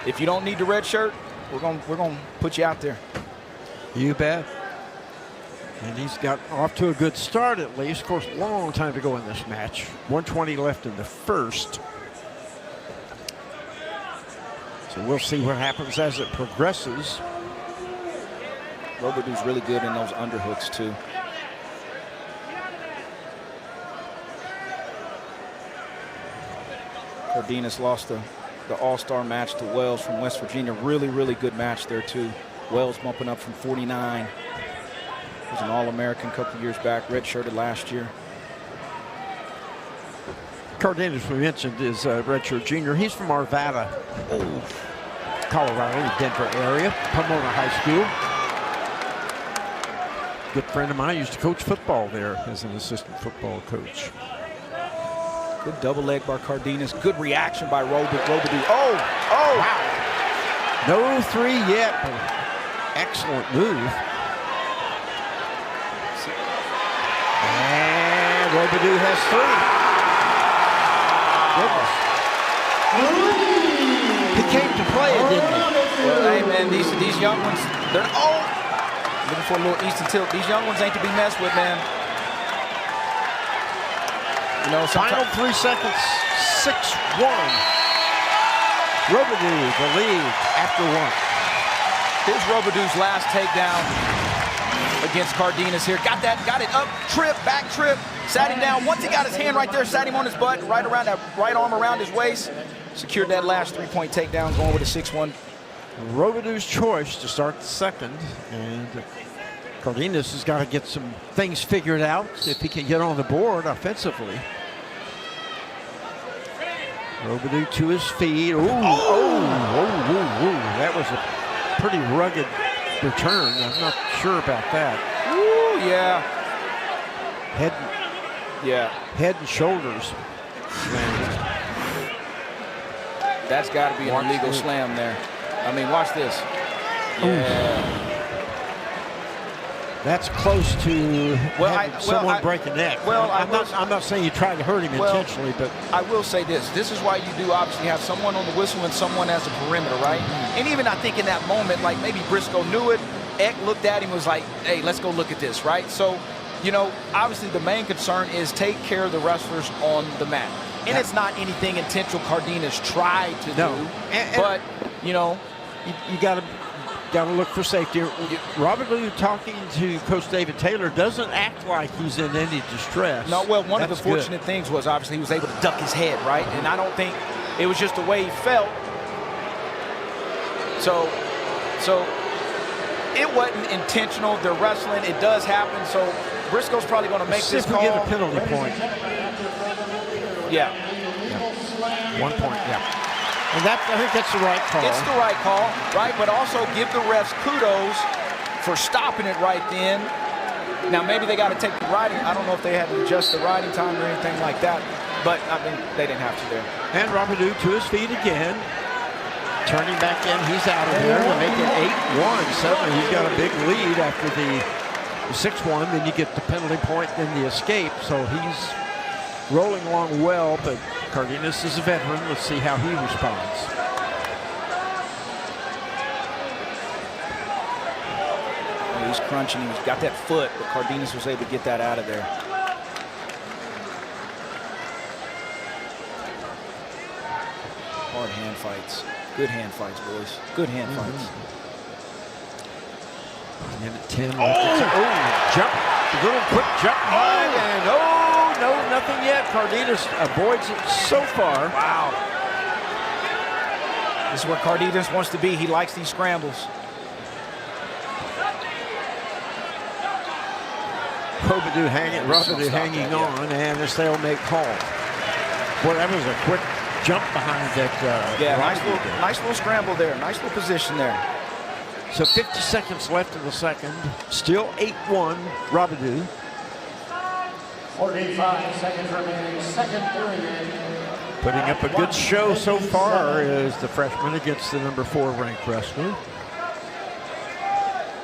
if you don't need the red shirt, we're gonna put you out there. You bet. And he's got off to a good start at least. Of course, long time to go in this match. 1:20 left in the first. So we'll see what happens as it progresses. Robidoux really good in those underhooks too. Cardenas lost the all-star match to Wells from West Virginia. Really, really good match there too. Wells bumping up from 49. He was an All-American a couple years back, redshirted last year. Cardenas, we mentioned, is a redshirt junior. He's from Arvada, Colorado, Denver area, Pomona High School. Good friend of mine used to coach football there as an assistant football coach. Good double leg by Cardenas. Good reaction by Robidoux. Oh! Wow. No 3 yet, but excellent move. And Robidoux has 3. Goodness. He came to play it, didn't he? Well, hey, man, these young ones, they're looking for a little Eastern tilt. These young ones ain't to be messed with, man. You know, final 3 seconds, 6-1. Robidoux the lead after 1. Here's Robidoux's last takedown against Cardenas here. Got it up, trip, back trip, sat him down. Once he got his hand right there, sat him on his butt, right around that right arm around his waist, secured that last 3-point takedown, going with a 6-1. Robidoux's choice to start the second, and Cardenas has got to get some things figured out if he can get on the board offensively. Robidoux to his feet. Ooh, that was a pretty rugged return. I'm not sure about that. Ooh, yeah. Head and shoulders. That's got to be an illegal slam there. I mean, watch this. Yeah. That's close to someone break a neck. Well, I'm not saying you tried to hurt him intentionally, but I will say this. This is why you do obviously have someone on the whistle and someone as a perimeter, right? And even I think in that moment, like maybe Briscoe knew it. Eck looked at him, was like, hey, let's go look at this, right? So, you know, obviously the main concern is take care of the wrestlers on the mat. And it's not anything intentional Cardenas tried to do. But, you know, you got to look for safety. Robidoux, talking to Coach David Taylor, doesn't act like he's in any distress. No, well, one of the fortunate things was obviously he was able to duck his head, right? And I don't think it was just the way he felt. So it wasn't intentional. They're wrestling. It does happen. So Briscoe's probably going to make this call. If we get a penalty point. Yeah. 1 point, yeah. And I think that's the right call. It's the right call, right? But also give the refs kudos for stopping it right then. Now, maybe they got to take the riding. I don't know if they had to adjust the riding time or anything like that. But, I mean, they didn't have to there. And Robidoux to his feet again. Turning back in, he's out of there to make it 8-1. Suddenly, he's got a big lead after the 6-1. Then you get the penalty point, then the escape. So he's rolling along well, but Cardenas is a veteran. Let's see how he responds. He's crunching. He's got that foot, but Cardenas was able to get that out of there. Hard hand fights. Good hand fights, boys. Good hand fights. And at 10. Jump. A little quick jump behind, and no, nothing yet. Cardenas avoids it so far. Wow. This is where Cardenas wants to be. He likes these scrambles. Robidoux hanging on, and a stalemate call. Boy, that was a quick jump behind that. Nice little scramble there. Nice little position there. So 50 seconds left in the second. Still 8-1, Robidoux. 45 seconds remaining, second period. Putting up a good show so far is the freshman against the number 4 ranked wrestler.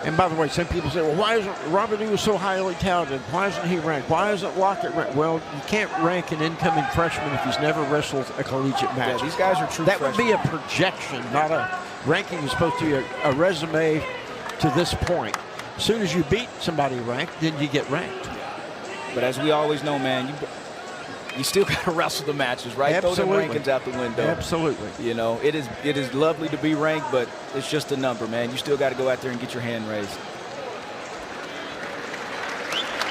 And by the way, some people say, well, why isn't Robert Lee so highly touted? Why isn't he ranked? Why isn't Lockett ranked? Well, you can't rank an incoming freshman if he's never wrestled a collegiate match. Yeah, these guys are true That would freshmen. be a projection, not a ranking. Is supposed to be a resume to this point. As soon as you beat somebody ranked, then you get ranked. But as we always know, man, you still got to wrestle the matches, right? Absolutely. Throw them rankings out the window. Absolutely. You know, it is lovely to be ranked, but it's just a number, man. You still got to go out there and get your hand raised.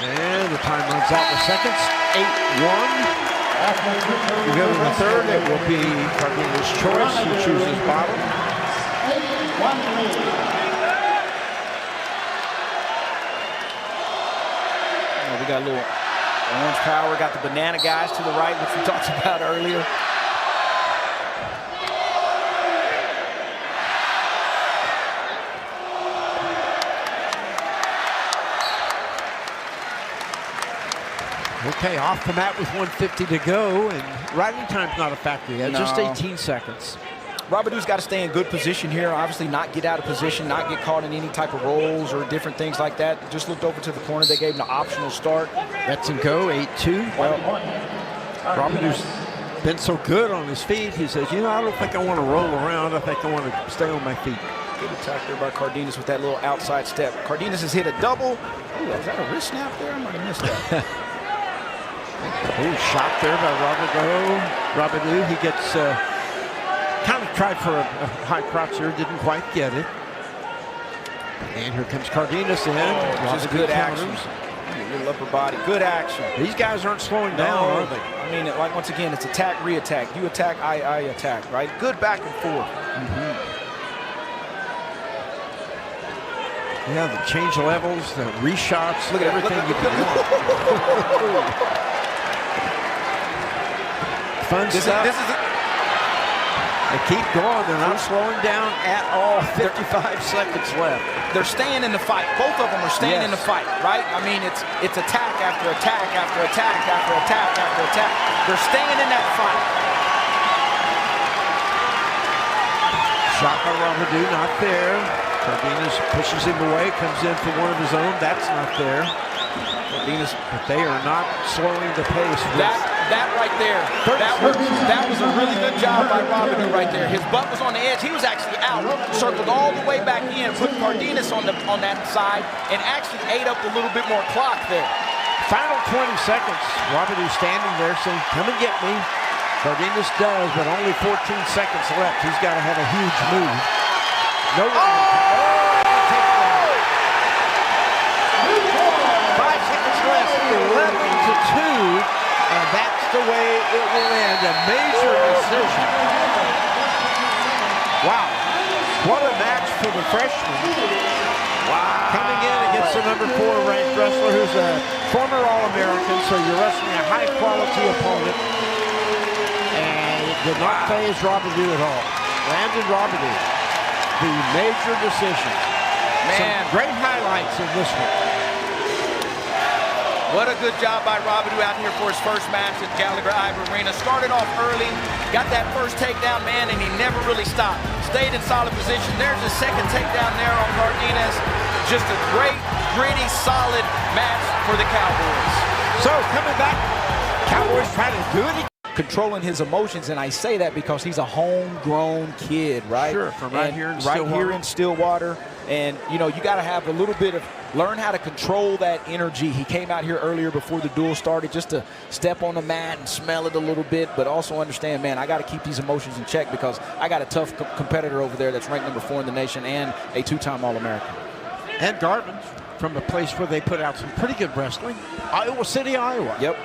And the time runs out in seconds. 8-1. We go to the third. It will be Cardena's choice. He chooses bottom. 8-1 lead. We got a little orange power, got the banana guys to the right, which we talked about earlier. Okay, off the mat with 150 to go, and riding time's not a factor yet, just 18 seconds. Robidoux got to stay in good position here, obviously not get out of position, not get caught in any type of rolls or different things like that. Just looked over to the corner. They gave him an optional start. That's and go, 8-2. Well, Robidoux's been so good on his feet, he says, you know, I don't think I want to roll around. I think I want to stay on my feet. Good attack there by Cardenas with that little outside step. Cardenas has hit a double. Ooh, was that a wrist snap there? I might have missed that. Oh, shot there by Robidoux. He gets... kind of tried for a high crouch here, didn't quite get it. And here comes Cardenas in. Just good action. Little upper body, good action. These guys aren't slowing down, are they? I mean, like once again, it's attack, re-attack. You attack, I attack, right? Good back and forth. Yeah, the change levels, the reshots, Look at everything you can do. Fun stuff. This is They keep going. They're not slowing down at all. 55 seconds left. They're staying in the fight. Both of them are staying in the fight, right? I mean, it's attack after attack after attack after attack after attack. They're staying in that fight. Shot by Robidoux, not there. Cardenas pushes him away, comes in for one of his own. That's not there. Cardenas, but they are not slowing the pace. That right there, that was a really good job by Robidoux right there. His butt was on the edge. He was actually out, circled all the way back in, put Cardenas on that side, and actually ate up a little bit more clock there. Final 20 seconds. Robidoux standing there saying, come and get me. Cardenas does, but only 14 seconds left. He's got to have a huge move. No one. Oh! 5 seconds left. 11-2. And that's the way it will end. A major decision. Wow. What a match for the freshman. Wow. Coming in against the number 4 ranked wrestler who's a former All-American, so you're wrestling a high-quality opponent. And it did not phase Robidoux at all. Landon Robidoux, the major decision. Man. Some great highlights in this one. What a good job by Robidoux out here for his first match at Gallagher-Iba Arena. Started off early, got that first takedown, man, and he never really stopped. Stayed in solid position. There's his second takedown there on Cardenas. Just a great, gritty, solid match for the Cowboys. So coming back, Cowboys trying to do it again. Controlling his emotions, and I say that because he's a homegrown kid, right? Sure, from right here in right Stillwater. here in Stillwater. And, you know, you got to have a little bit of, learn how to control that energy. He came out here earlier before the duel started just to step on the mat and smell it a little bit, but also understand, man, I got to keep these emotions in check because I got a tough competitor over there that's ranked number 4 in the nation and a 2-time All-American. And Garvin, from a place where they put out some pretty good wrestling, Iowa City, Iowa. Yep.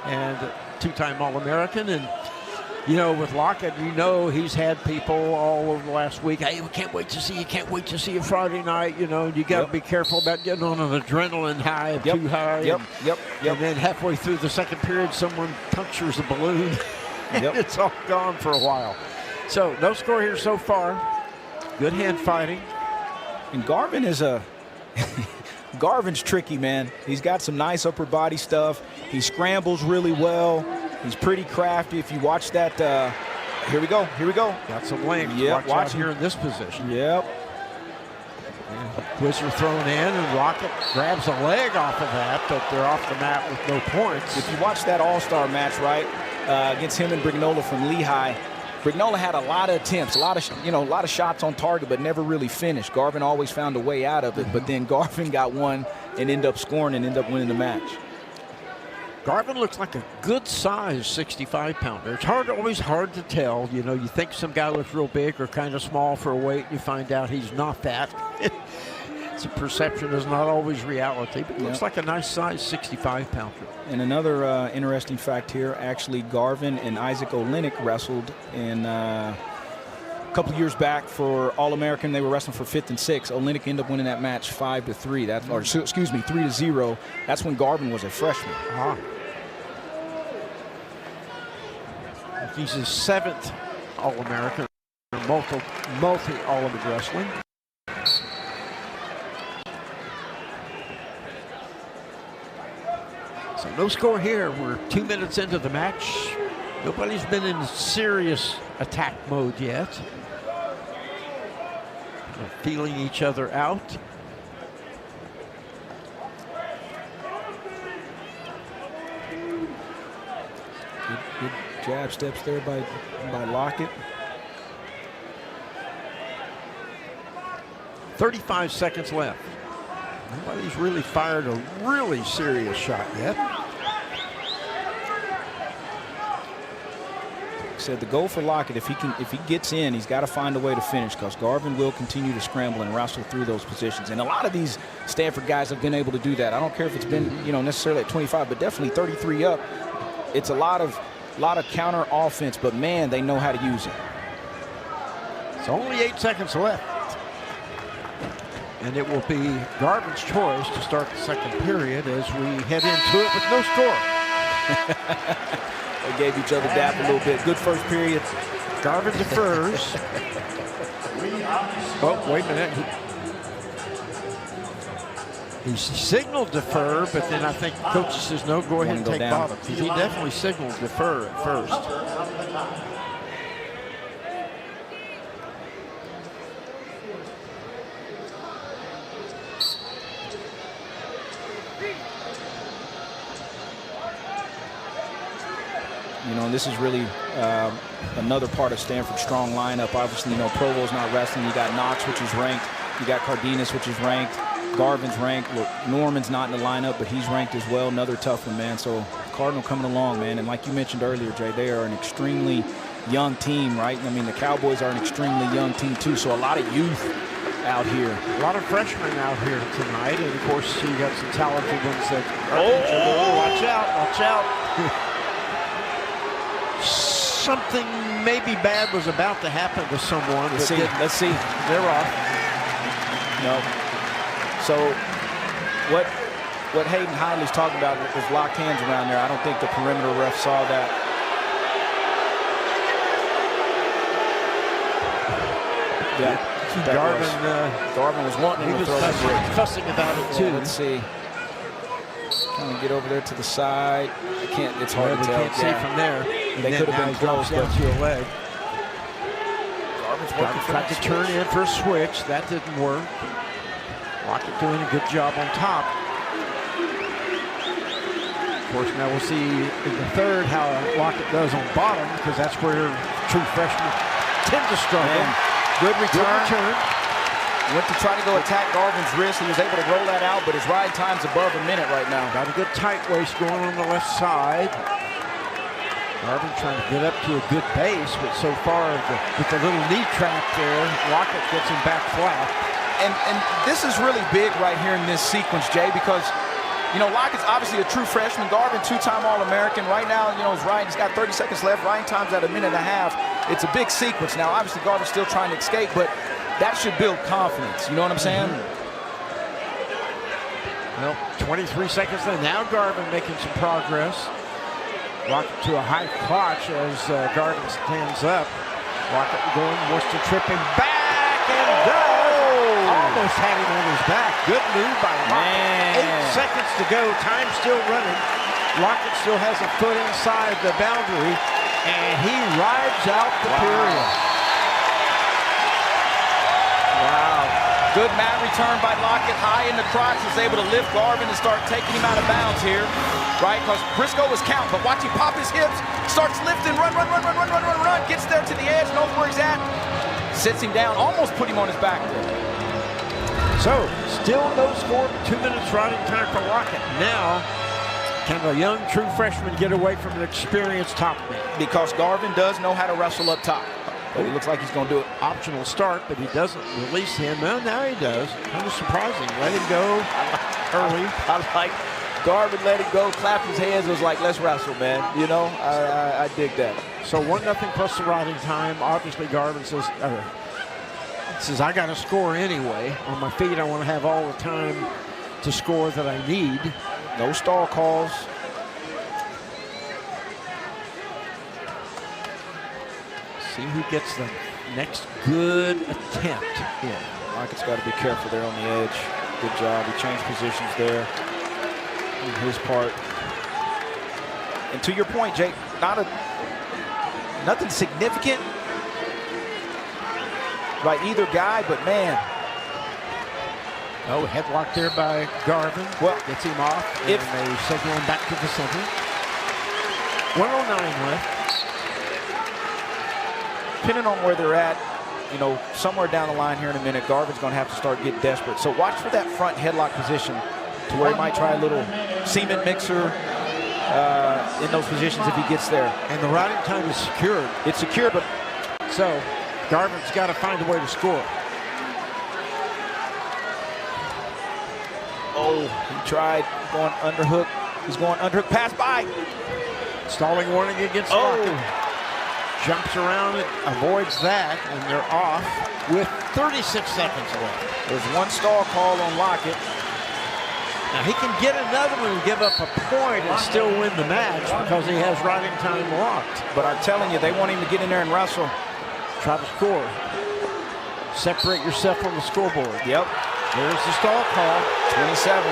And 2-time All-American. And, you know, with Lockett, you know he's had people all over the last week. Hey, we can't wait to see you. Can't wait to see you Friday night. You know, you got to be careful about getting on an adrenaline high too high. And then halfway through the second period, someone punctures a balloon. And it's all gone for a while. So no score here so far. Good hand fighting. And Garvin is Garvin's tricky, man. He's got some nice upper body stuff. He scrambles really well. He's pretty crafty. If you watch that, here we go. Here we go. Got some length. Yep, Watch out here in this position. Yep. Whizzer thrown in, and Rocket grabs a leg off of that, but they're off the mat with no points. If you watch that All-Star match, right, against him and Brignola from Lehigh, Brignola had a lot of attempts, a lot of shots on target, but never really finished. Garvin always found a way out of it, but then Garvin got one and ended up scoring and ended up winning the match. Garvin looks like a good-sized 65-pounder. It's always hard to tell. You know, you think some guy looks real big or kind of small for a weight, and you find out he's not that. So perception is not always reality, but it looks like a nice-sized 65-pounder. And another interesting fact here, actually Garvin and Isaac Olenek wrestled in a couple years back for All-American. They were wrestling for 5th and 6th. Olenek ended up winning that match 5-3. That's, or excuse me, 3-0. That's when Garvin was a freshman. He's his 7th All-American, multi-All-American wrestling. So no score here. We're 2 minutes into the match. Nobody's been in serious attack mode yet. They're feeling each other out. Good jab steps there by Lockett. 35 seconds left. Nobody's really fired a really serious shot yet. Said the goal for Lockett, if he gets in, he's got to find a way to finish, because Garvin will continue to scramble and wrestle through those positions. And a lot of these Stanford guys have been able to do that. I don't care if it's been, you know, necessarily at 25, but definitely 33 up. It's a lot of counter offense, but man, they know how to use it. It's only 8 seconds left. And it will be Garvin's choice to start the second period as we head into it with no score. They gave each other dap a little bit. Good first period. Garvin defers. Oh, wait a minute. He signaled defer, but then I think the coach says, no, go ahead and take bottom. He definitely signaled defer at first. You know, this is really another part of Stanford's strong lineup. Obviously, you know, Provo's not wrestling. You got Knox, which is ranked. You got Cardenas, which is ranked. Garvin's ranked. Look, Norman's not in the lineup, but he's ranked as well. Another tough one, man. So Cardinal coming along, man. And like you mentioned earlier, Jay, they are an extremely young team, right? I mean, the Cowboys are an extremely young team, too. So a lot of youth out here. A lot of freshmen out here tonight. And, of course, you got some talented ones that watch out, watch out. Something maybe bad was about to happen to someone. Let's see. Let's see. They're off. No. So what Hayden Hidley's talking about is locked hands around there. I don't think the perimeter ref saw that. Yeah. Garvin was wanting him to throw it. Fussing about it too. Yeah, let's see. Trying to get over there to the side. I can't. It's hard to tell. Can't see from there. They could have been close, down to your leg. Garvin's tried to turn in for a switch. That didn't work. Lockett doing a good job on top. Of course, now we'll see in the third how Lockett does on bottom, because that's where true freshmen tend to struggle. Good return. Went to try to go attack Garvin's wrist. He was able to roll that out, but his ride time's above a minute right now. Got a good tight waist going on the left side. Garvin trying to get up to a good base, but so far with the little knee trap there, Lockett gets him back flat. And this is really big right here in this sequence, Jay, because, you know, Lockett's obviously a true freshman. Garvin, two-time All-American. Right now, you know, he's got 30 seconds left. Riding time's at a minute and a half. It's a big sequence. Now, obviously, Garvin's still trying to escape, but that should build confidence. You know what I'm saying? Well, 23 seconds left. Now Garvin making some progress. Lockett to a high crotch as Garvin stands up. Lockett going, wants to trip him back and does. Almost had him on his back. Good move by Lockett. 8 seconds to go. Time still running. Lockett still has a foot inside the boundary, and he rides out the period. Wow. Good mat return by Lockett, high in the crotch, is able to lift Garvin and start taking him out of bounds here, right? Because Briscoe was counting, but watch him pop his hips, starts lifting, run, gets there to the edge, knows where he's at, sits him down, almost put him on his back there. So, still no score, 2 minutes riding time for Lockett. Now, can a young, true freshman get away from an experienced top man? Because Garvin does know how to wrestle up top. But it looks like he's going to do it. Optional start, but he doesn't release him. Well, now he does. Kind of surprising. Let him go early. I like Garvin let it go, clapped his hands. It was like, let's wrestle, man. You know, I dig that. So 1-0 plus the riding time. Obviously, Garvin says, I got to score anyway. On my feet, I want to have all the time to score that I need. No stall calls. See who gets the next good attempt. Yeah, Lockett's got to be careful there on the edge. Good job. He changed positions there on his part. And to your point, Jake, nothing significant by either guy, but man. Oh, headlock there by Garvin. Well, gets him off, and they signal him back to the center. 1:09 left. Depending on where they're at, you know, somewhere down the line here in a minute, Garvin's going to have to start getting desperate. So watch for that front headlock position to where he might try a little cement mixer in those positions if he gets there. And the riding time is secured. It's secure, but so Garvin's got to find a way to score. Oh, he tried going underhook. He's going underhook, pass by. Stalling warning against Lockett. Jumps around it, avoids that, and they're off with 36 seconds left. There's one stall call on Lockett. Now he can get another one and give up a point and still win the match because he has riding time locked. But I'm telling you, they want him to get in there and wrestle. Try to score. Separate yourself on the scoreboard. Yep. There's the stall call. 27.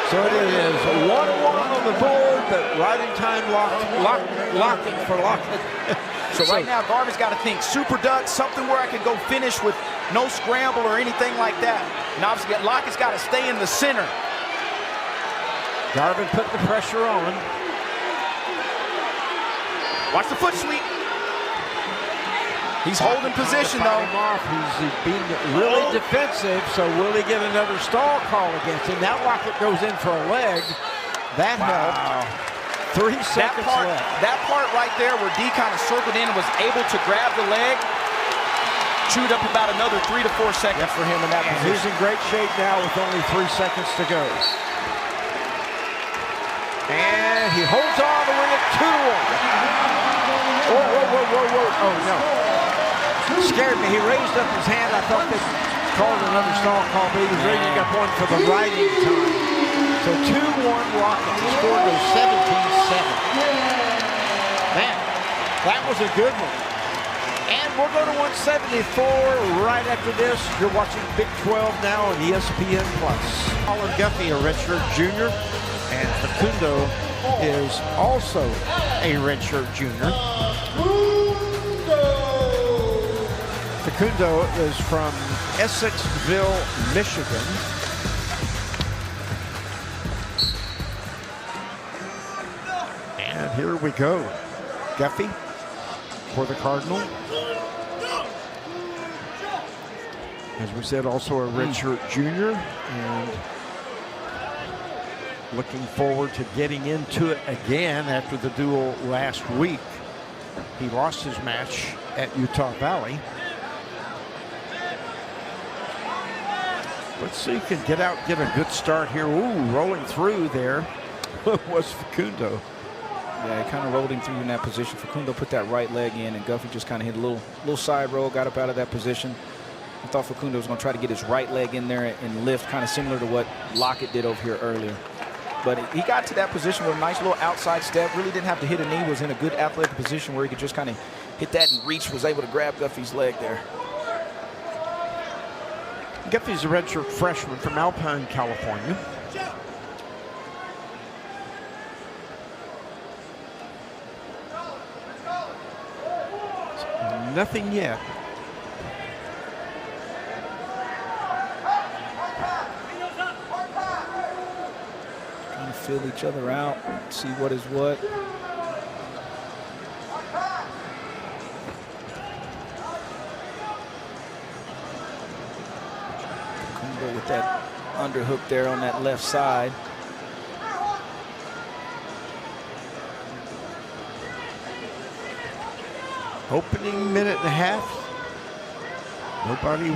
So it is 1-1 on the board, but riding time locking for Lockett. So right now, Garvin's got to think super duck, something where I can go finish with no scramble or anything like that. And obviously, Lockett's got to stay in the center. Garvin put the pressure on. Watch the foot sweep. He's holding position, though. He's being really defensive, so will he get another stall call against him? Now Lockett goes in for a leg. That helped. 3 seconds left. That part right there where D kind of circled in and was able to grab the leg, chewed up about another 3 to 4 seconds for him in that position. He's in great shape now with only 3 seconds to go. And he holds on to win it 2-1. Whoa. Oh, no. Scared me. He raised up his hand. I thought they called another stall call, but he was raising up one for the riding time. So 2-1 Lockett. The score goes 17-7. Man, that was a good one. And we'll go to 174 right after this. You're watching Big 12 now on ESPN+. Colin Guffey, a redshirt junior, and Facundo is also a redshirt junior. Facundo is from Essexville, Michigan. And here we go. Guffey for the Cardinal. As we said, also a redshirt junior, and looking forward to getting into it again after the duel last week. He lost his match at Utah Valley. Let's see if he can get out, get a good start here. Ooh, rolling through there was Facundo. Yeah, he kind of rolled him through in that position. Facundo put that right leg in, and Guffey just kind of hit a little side roll, got up out of that position. I thought Facundo was going to try to get his right leg in there and lift, kind of similar to what Lockett did over here earlier. But he got to that position with a nice little outside step. Really didn't have to hit a knee. Was in a good athletic position where he could just kind of hit that and reach. Was able to grab Guffey's leg there. Guffey's a redshirt freshman from Alpine, California. nothing yet. Trying to feel each other out, see what is what. Facundo with that underhook there on that left side. Opening minute and a half. Nobody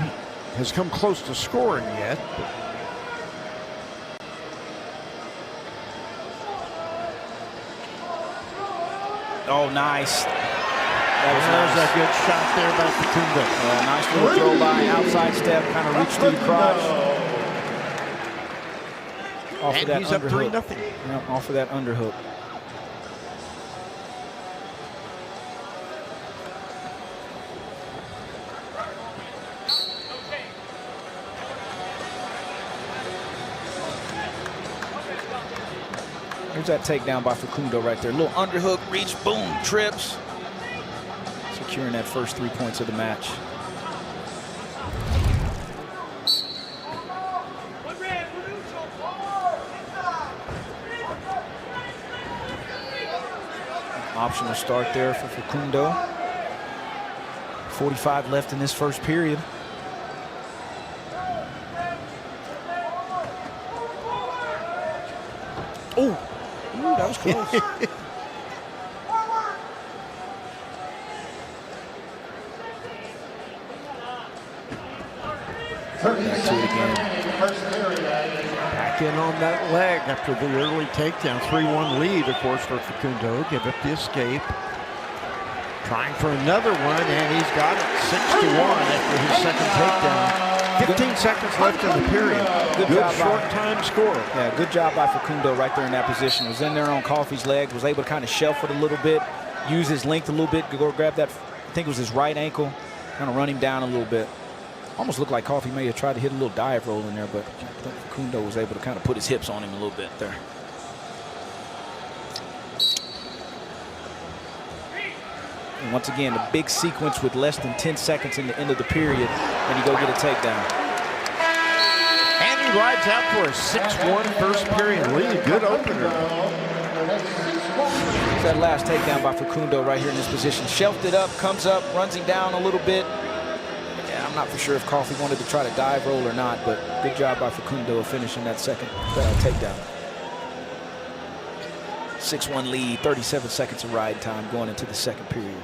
has come close to scoring yet. Oh, nice. That was There's nice. a good shot there by Facundo. Nice little throw by, outside step, kind of reached through the crotch. Off of And that he's up underhook. 3-0. Yep, off of that underhook. Here's that takedown by Facundo right there. Little underhook, reach, boom, trips. Securing that first 3 points of the match. Optional start there for Facundo. 45 left in this first period. Oh, that was close. Back to it again. Back in on that leg after the early takedown. 3-1 lead, of course, for Facundo. Give up the escape. Trying for another one, and he's got it. 6-1 after his second takedown. 15 seconds left in the period. Good short time score. Yeah, good job by Facundo right there in that position. Was in there on Coffey's leg, was able to kind of shelf it a little bit, use his length a little bit, go grab that, I think it was his right ankle, kind of run him down a little bit. Almost looked like Coffey may have tried to hit a little dive roll in there, but I think Facundo was able to kind of put his hips on him a little bit there. And once again, a big sequence with less than 10 seconds in the end of the period, and you go get a takedown. And he rides out for a 6-1 first period lead. Good opener. That last takedown by Facundo right here in this position. Shelved it up, comes up, runs him down a little bit. Yeah, I'm not for sure if Coffey wanted to try to dive roll or not, but good job by Facundo of finishing that second takedown. 6-1 lead, 37 seconds of ride time going into the second period.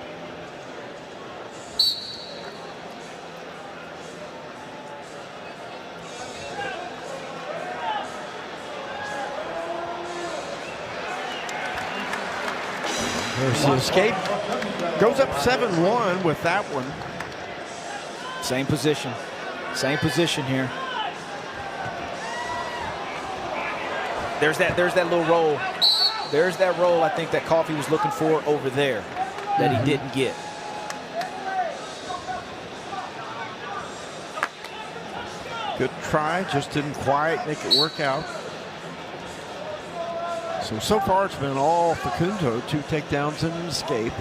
There's the escape. Goes up 7-1 with that one. Same position here. There's that little roll. There's that roll I think that Coffey was looking for over there that he didn't get. Good try, just didn't quite make it work out. So far it's been all Facundo, 2 takedowns and an escape.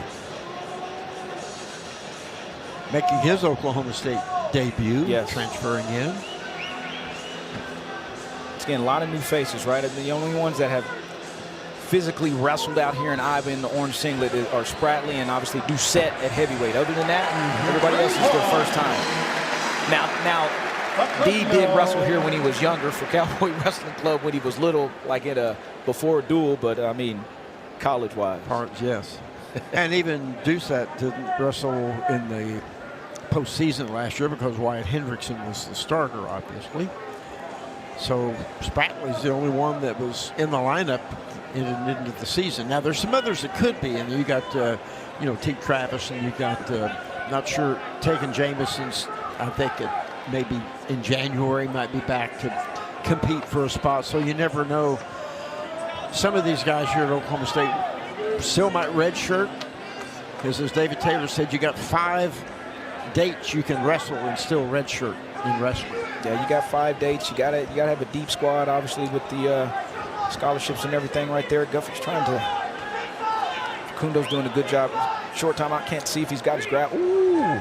Making his Oklahoma State debut, yes. Transferring in. Again, a lot of new faces, right? The only ones that have physically wrestled out here in Iowa in the orange singlet are Spratley and obviously Doucette at heavyweight. Other than that, everybody else is their first time. Now, D did wrestle here when he was younger for Cowboy Wrestling Club when he was little, like at a before a duel, but I mean, college-wise. Yes. And even Doucette didn't wrestle in the postseason last year because Wyatt Hendrickson was the starter, obviously. So Spratley's the only one that was in the lineup into the season. Now there's some others that could be, and you got T. Travis, and you got not sure Tegan Jameson's. I think maybe in January might be back to compete for a spot. So you never know. Some of these guys here at Oklahoma State still might redshirt, because as David Taylor said, you got 5 dates you can wrestle and still redshirt in wrestling. Yeah, you got 5 dates. You gotta have a deep squad, obviously, with the scholarships and everything right there. Guffey's Facundo's doing a good job. Short time out, can't see if he's got his grab. Ooh, Ooh.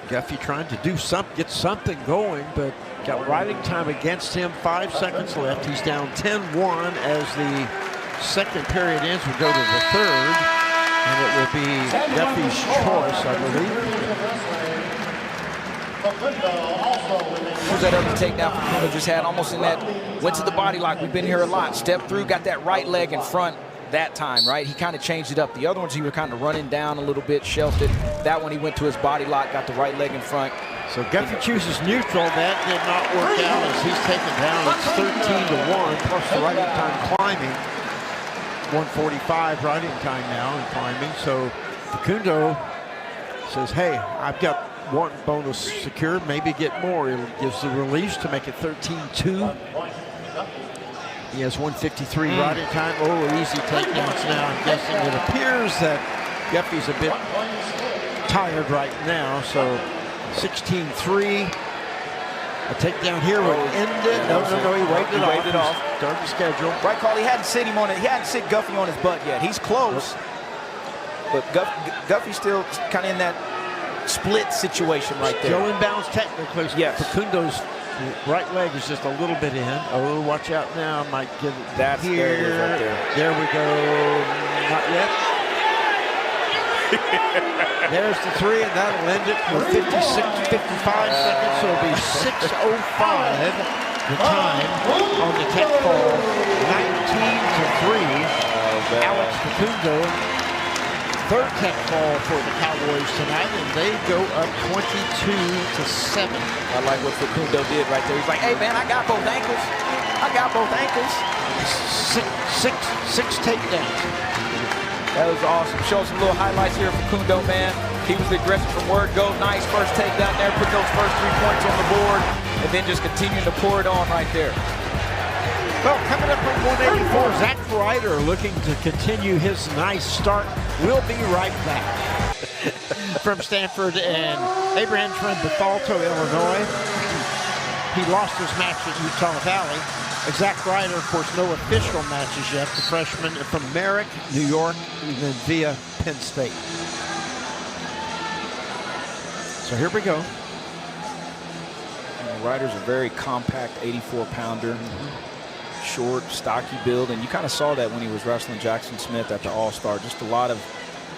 Guffey trying to do get something going, but got riding time against him. 5 seconds left. He's down 10-1 as the second period ends. We'll go to the third, and it will be Guffey's choice, I believe. Here's that other takedown Facundo just had, almost in that, went to the body lock. We've been here a lot. Stepped through, got that right leg in front that time, right? He kind of changed it up. The other ones he was kind of running down a little bit, shelved it. That one he went to his body lock, got the right leg in front. So Guffey chooses neutral. That did not work out as he's taken down. It's 13-1 plus the riding time climbing. 145 riding time now and climbing. So Facundo says, hey, I've got one bonus secured, maybe get more. It gives the release to make it 13-2. He has 153 riding time. Oh, easy takedowns now. I'm guessing it appears that Guffey's a bit tired right now. So 16-3. A takedown here would end it. No, he waved it off. Started the schedule. Right call. He hadn't sit Guffey on his butt yet. He's close, but Guffey's still kind of in that split situation right there. Still inbounds technically. Yes. Facundo's right leg is just a little bit in. Oh, watch out now. Might get it. That's here. There it is right there. There we go. Not yet. There's the 3, and that'll end it with 55 seconds. So it'll be 6:05. The time on the tech ball. 19-3. Alex Facundo. Third tech ball for the Cowboys tonight, and they go up 22-7. I like what Facundo did right there. He's like, hey man, I got both ankles. Six takedowns. That was awesome. Show some little highlights here of Facundo, man. He was aggressive from word go. Nice first takedown there. Put those first 3 points on the board, and then just continuing to pour it on right there. Well, coming up at 184, Zach Ryder looking to continue his nice start. We'll be right back. From Stanford and Abraham from Bethalto, Illinois. He lost his match at Utah Valley. Zach Ryder, of course, no official matches yet. The freshman from Merrick, New York, and then via Penn State. So here we go. Ryder's a very compact 84-pounder. Short, stocky build, and you kind of saw that when he was wrestling Jackson Smith at the All-Star. Just a lot of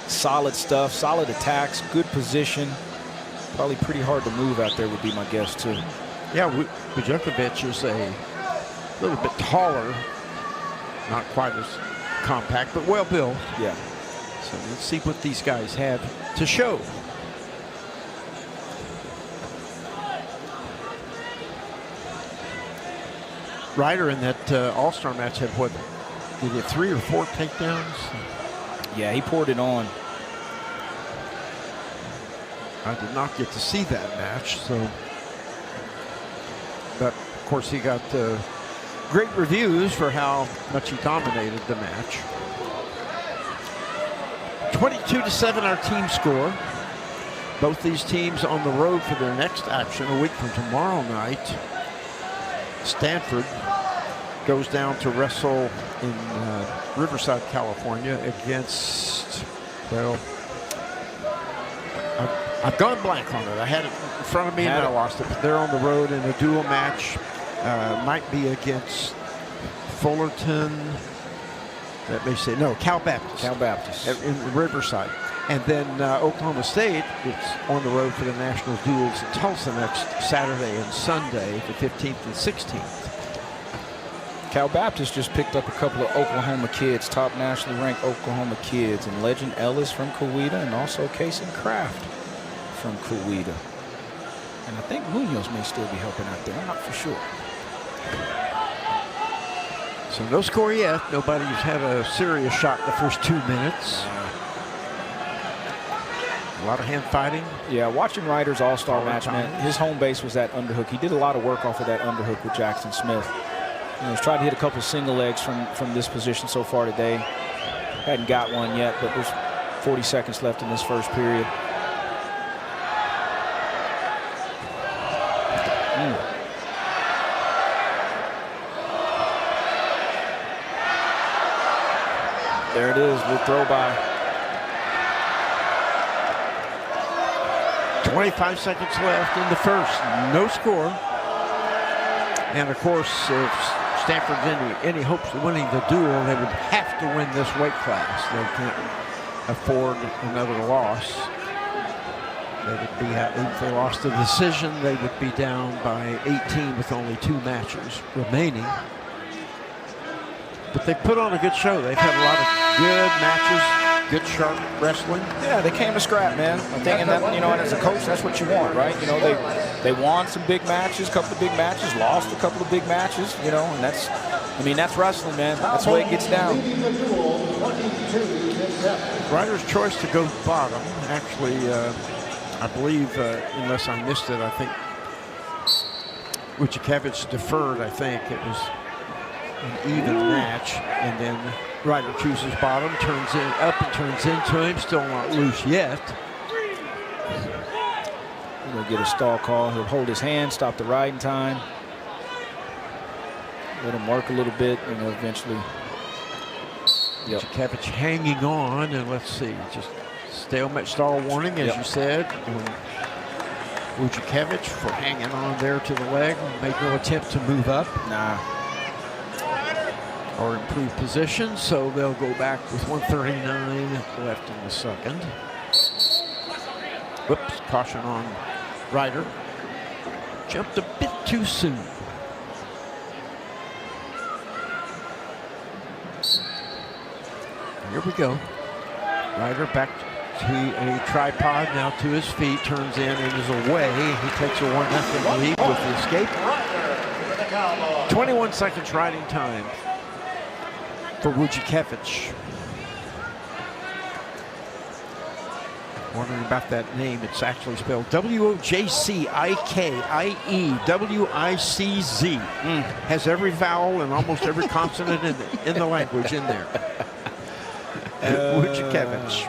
solid stuff, solid attacks, good position. Probably pretty hard to move out there would be my guess, too. Yeah, Vujokovic is a little bit taller, not quite as compact, but well built. Yeah. So let's see what these guys have to show. Ryder in that All-Star match had what? Did he have 3 or 4 takedowns? Yeah, he poured it on. I did not get to see that match, so. But of course, he got great reviews for how much he dominated the match. 22-7 our team score. Both these teams on the road for their next action a week from tomorrow night. Stanford goes down to wrestle in Riverside, California against, well, I've gone blank on it. I had it in front of me and I lost it. But they're on the road in a dual match. Might be against Fullerton. Let me see. No, Cal Baptist. Cal Baptist. In Riverside. And then Oklahoma State is on the road for the National Duels in Tulsa next Saturday and Sunday, the 15th and 16th. Cal Baptist just picked up a couple of Oklahoma kids, top nationally ranked Oklahoma kids, and Legend Ellis from Coweta and also Kason Kraft from Coweta. And I think Munoz may still be helping out there. I'm not for sure. So no score yet. Nobody's had a serious shot in the first 2 minutes. A lot of hand fighting. Yeah, watching Ryder's All-Star match, man, his home base was that underhook. He did a lot of work off of that underhook with Jackson Smith. You know, he's tried to hit a couple single legs from this position so far today. Hadn't got one yet, but there's 40 seconds left in this first period. There it is, little throw by. 25 seconds left in the first. No score. And of course, if Stanford's any hopes of winning the duel, they would have to win this weight class. They can't afford another loss. They would be, if they lost the decision, they would be down by 18 with only 2 matches remaining. But they put on a good show. They've had a lot of good matches, good sharp wrestling. Yeah, they came to scrap, man. I think, and that, you know, and as a coach, that's what you want, right? You know, they won some big matches, a couple of big matches, lost a couple of big matches, you know, and that's, I mean, that's wrestling, man. That's the way it gets down. Ryder's choice to go bottom, actually, I believe, unless I missed it, I think Wojciechowicz deferred, I think. It was an even match, and then Ryder chooses bottom, turns in up and turns into him, still not loose yet. He'll get a stall call. He'll hold his hand, stop the ride in time. Let him work a little bit, and he'll eventually. Yep. Wojciechowicz hanging on, and let's see, just stalemate stall warning, as you said. Wojciechowicz for hanging on there to the leg, made no attempt to move up. Nah. Or improve position, so they'll go back with 1:39 left in the second. Whoops, caution on Ryder. Jumped a bit too soon. Here we go. Ryder back to a tripod, now to his feet, turns in and is away. He takes a 1-0 lead with the escape. 21 seconds riding time for Wojciechowicz. Wondering about that name. It's actually spelled W-O-J-C-I-K-I-E-W-I-C-Z. Has every vowel and almost every consonant in the language in there. Wojciechowicz.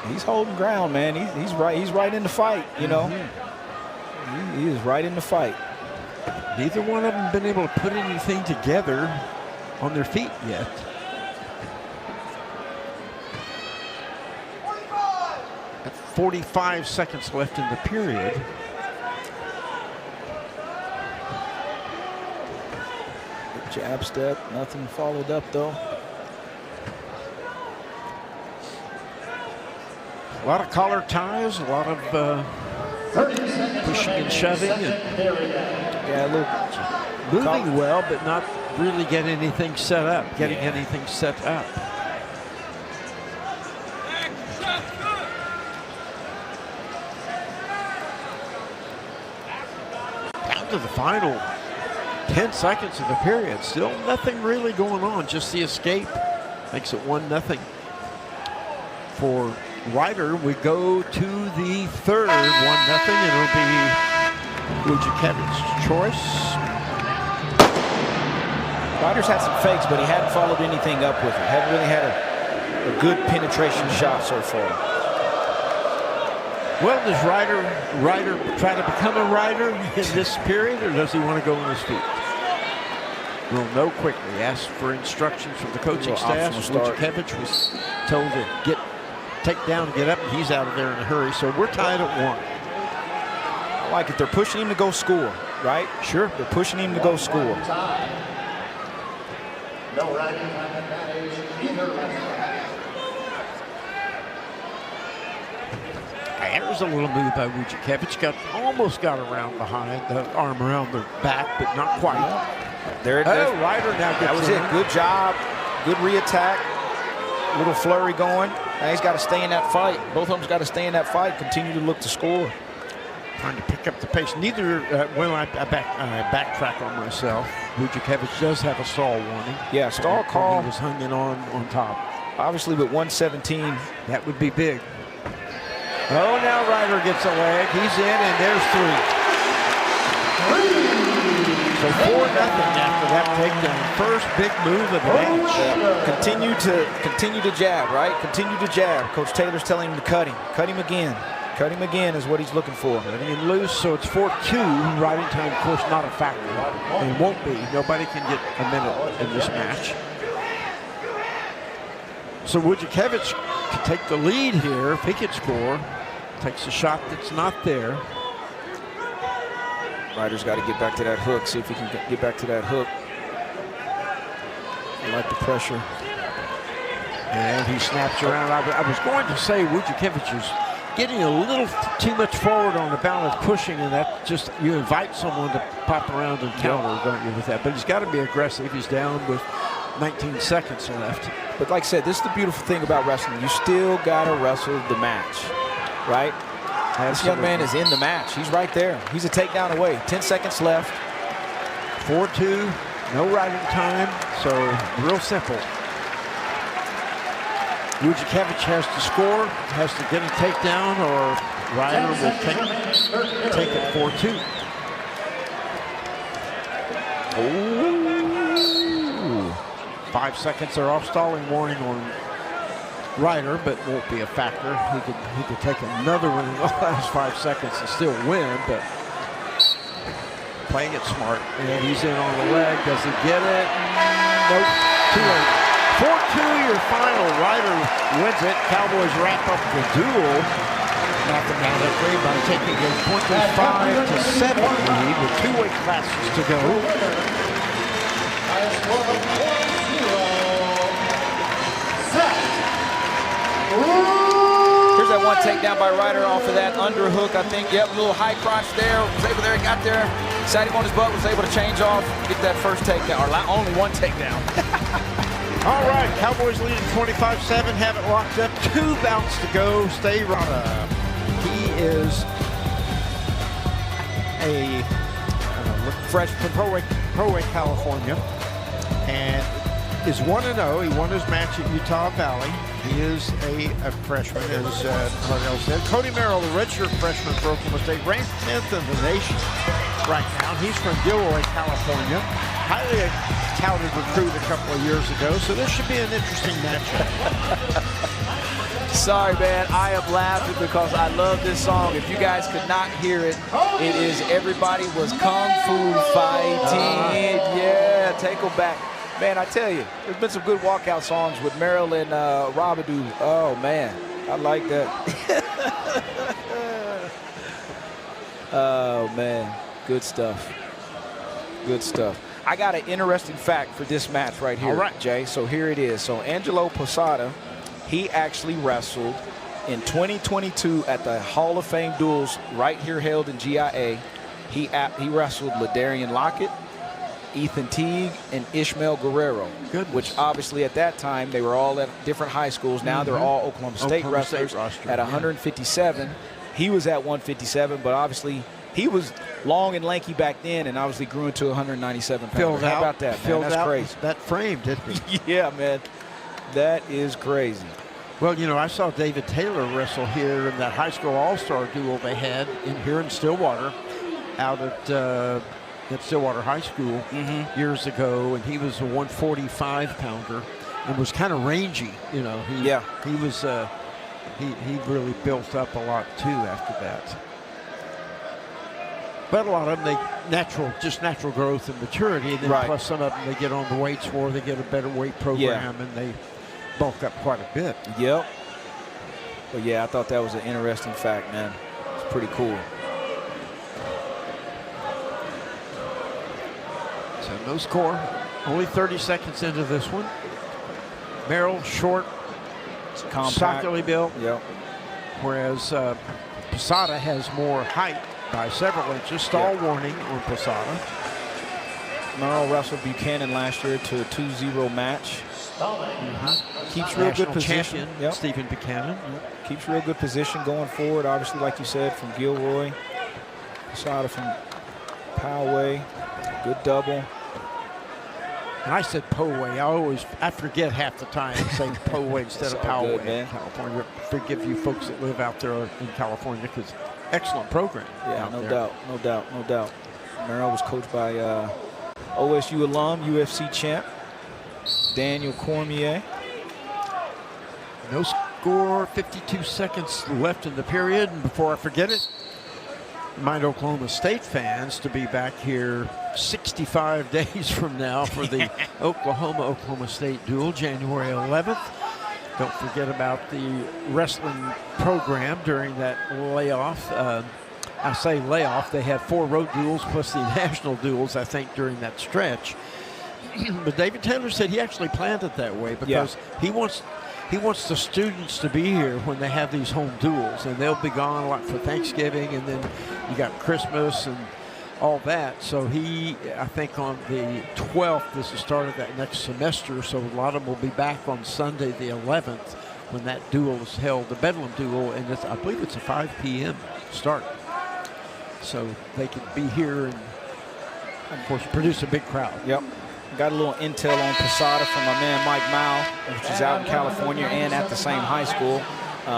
He's holding ground, man. He's right in the fight, you know. He is right in the fight. Neither one of them been able to put anything together on their feet yet. At 45 seconds left in the period. Jab step, nothing followed up though. A lot of collar ties, a lot of pushing and shoving. Yeah, look, moving well, but not really getting anything set up. Anything set up. Down to the final 10 seconds of the period. Still nothing really going on. Just the escape makes it 1-0 for Ryder. We go to the third, 1-0, and it'll be Wojciechowicz's choice. Ryder's had some fakes, but he hadn't followed anything up with it. Hadn't really had a good penetration shot so far. Well, does Ryder try to become a rider in this period, or does he want to go on his feet? We'll know quickly. Asked for instructions from the coaching staff. Wojciechowicz was told to take down and get up, and he's out of there in a hurry. So we're tied at 1. I like it. They're pushing him to go score, right? Sure. They're pushing him to go score. No riding time advantage either way. There's a little move by Wojciechowicz. Almost got around behind, the arm around the back, but not quite. There it is. Oh, Ryder now gets That was it. Good job. Good re-attack. Little flurry going. Now he's got to stay in that fight. Both of them's got to stay in that fight. Continue to look to score. Trying to pick up the pace. Neither, well, I backtrack on myself. Wojciechowicz does have a stall warning. Yeah, stall call. He was hanging on top. Obviously with 117. That would be big. Oh, now Ryder gets a leg. He's in, and there's 3. So 4-0 after that takedown. First big move of the match. Continue to jab, right? Continue to jab. Coach Taylor's telling him to cut him. Cut him again. Cut him again is what he's looking for. Letting him loose, so it's 4-2. Riding time, of course, not a factor. It won't be. Nobody can get a minute in this match. So Wojciechowicz could take the lead here if he could score. Takes a shot that's not there. Ryder's got to get back to that hook, see if he can get back to that hook. I like the pressure. And he snaps around. I was going to say Wojciechowicz is getting a little too much forward on the balance, pushing, and that just, you invite someone to pop around and counter, don't you, with that? But he's got to be aggressive. He's down with 19 seconds left. But like I said, this is the beautiful thing about wrestling. You still got to wrestle the match, right? This young man is in the match. He's right there. He's a takedown away. 10 seconds left. 4-2, no riding time, so real simple. Wojciechowicz has to score, has to get a takedown, or Ryder will take it 4-2. Ooh. 5 seconds, they're off stalling warning on Ryder, but won't be a factor. He could take another one in the last 5 seconds and still win, but playing it smart. And he's in on the leg. Does he get it? Nope. Too late. 4-2 your final. Ryder wins it. Cowboys wrap up the duel mathematically by taking a 25-7 lead with 2 weight classes to go. Here's that one takedown by Ryder off of that underhook, I think. Yep, a little high crotch there. Was able there, got there. Sat him on his butt, was able to change off, get that first takedown, or only one takedown. All right, Cowboys lead at 25-7, have it locked up. 2 bouts to go. Stay right. He is a freshman, Pro Way, California, and is 1-0. He won his match at Utah Valley. He is a freshman, as Cardell said. Cody Merrill, the redshirt freshman for Oklahoma State, ranked 10th in the nation right now. He's from Gilroy, California. Highly touted recruit a couple of years ago, so this should be an interesting matchup. Sorry, man, I am laughing because I love this song. If you guys could not hear it, it is Everybody Was Kung Fu Fighting. Yeah, take them back. Man, I tell you, there's been some good walkout songs with Merrill and Robadoo. Oh, man, I like that. Oh, man, good stuff. Good stuff. I got an interesting fact for this match right here, Jay. So here it is. So Angelo Posada, he actually wrestled in 2022 at the Hall of Fame duels right here held in GIA. He wrestled LaDarian Lockett, Ethan Teague, and Ishmael Guerrero, which obviously at that time they were all at different high schools. Now they're all Oklahoma State wrestlers at 157. He was at 157, but obviously he was long and lanky back then and obviously grew into 197 pounds. How about that, man? That's crazy. That frame, didn't he? Yeah, man. That is crazy. Well, you know, I saw David Taylor wrestle here in that high school all-star duel they had here in Stillwater, out at Stillwater High School years ago, and he was a 145-pounder and was kind of rangy. You know, he was he really built up a lot too after that. But a lot of them, just natural growth and maturity, and then plus some of them they get on the weights for, they get a better weight program, and they bulk up quite a bit. Yep. But yeah, I thought that was an interesting fact, man. It's pretty cool. So no score. Only 30 seconds into this one. Merrill short, stockily built. Yep. Whereas Posada has more height by several inches. Stall warning on Posada. Merrill wrestled Buchanan last year to a 2-0 match. Keeps real good position. Stephen Buchanan. Keeps real good position going forward. Obviously, like you said, from Gilroy. Posada from Poway. Good double. And I said Poway. I forget half the time and say Poway instead of Poway in California. Forgive you folks that live out there in California, because excellent program. Yeah, no doubt. Merrill was coached by OSU alum, UFC champ, Daniel Cormier. No score, 52 seconds left in the period. And before I forget it, remind Oklahoma State fans to be back here 65 days from now for the Oklahoma State duel, January 11th. Don't forget about the wrestling program during that layoff. I say layoff, they had 4 road duels plus the national duels, I think, during that stretch. But David Taylor said he actually planned it that way because he wants the students to be here when they have these home duels, and they'll be gone a lot for Thanksgiving, and then you got Christmas and all that. So I think on the 12th is the start of that next semester, so a lot of them will be back on Sunday the 11th when that duel is held, the Bedlam duel, and I believe it's a 5 p.m. start. So they can be here and, of course, produce a big crowd. Yep. Got a little intel on Posada from my man Mike Mao, which is out in California and at the same high school.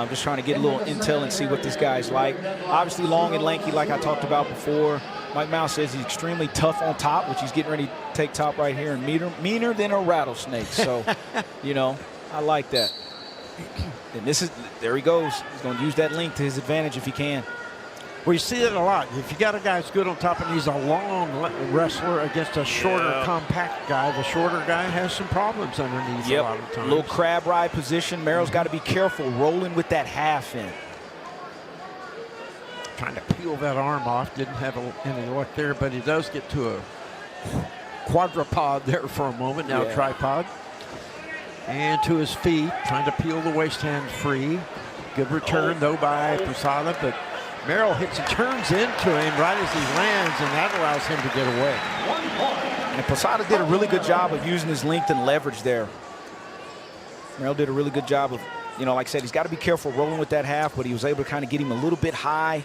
Just trying to get a little intel and see what this guy's like. Obviously long and lanky, like I talked about before. Mike Mao says he's extremely tough on top, which he's getting ready to take top right here, and meaner than a rattlesnake. So, you know, I like that. And there he goes. He's going to use that length to his advantage if he can. Well, you see it a lot. If you got a guy who's good on top and he's a long wrestler against a shorter, compact guy, the shorter guy has some problems underneath a lot of times. Little crab ride position. Merrill's got to be careful rolling with that half in. Trying to peel that arm off. Didn't have any luck there, but he does get to a quadrupod there for a moment. Now tripod. And to his feet, trying to peel the waist hand free. Good return, though, by Posada, but Merrill hits and turns into him right as he lands, and that allows him to get away. And Posada did a really good job of using his length and leverage there. Merrill did a really good job of, you know, like I said, he's got to be careful rolling with that half, but he was able to kind of get him a little bit high.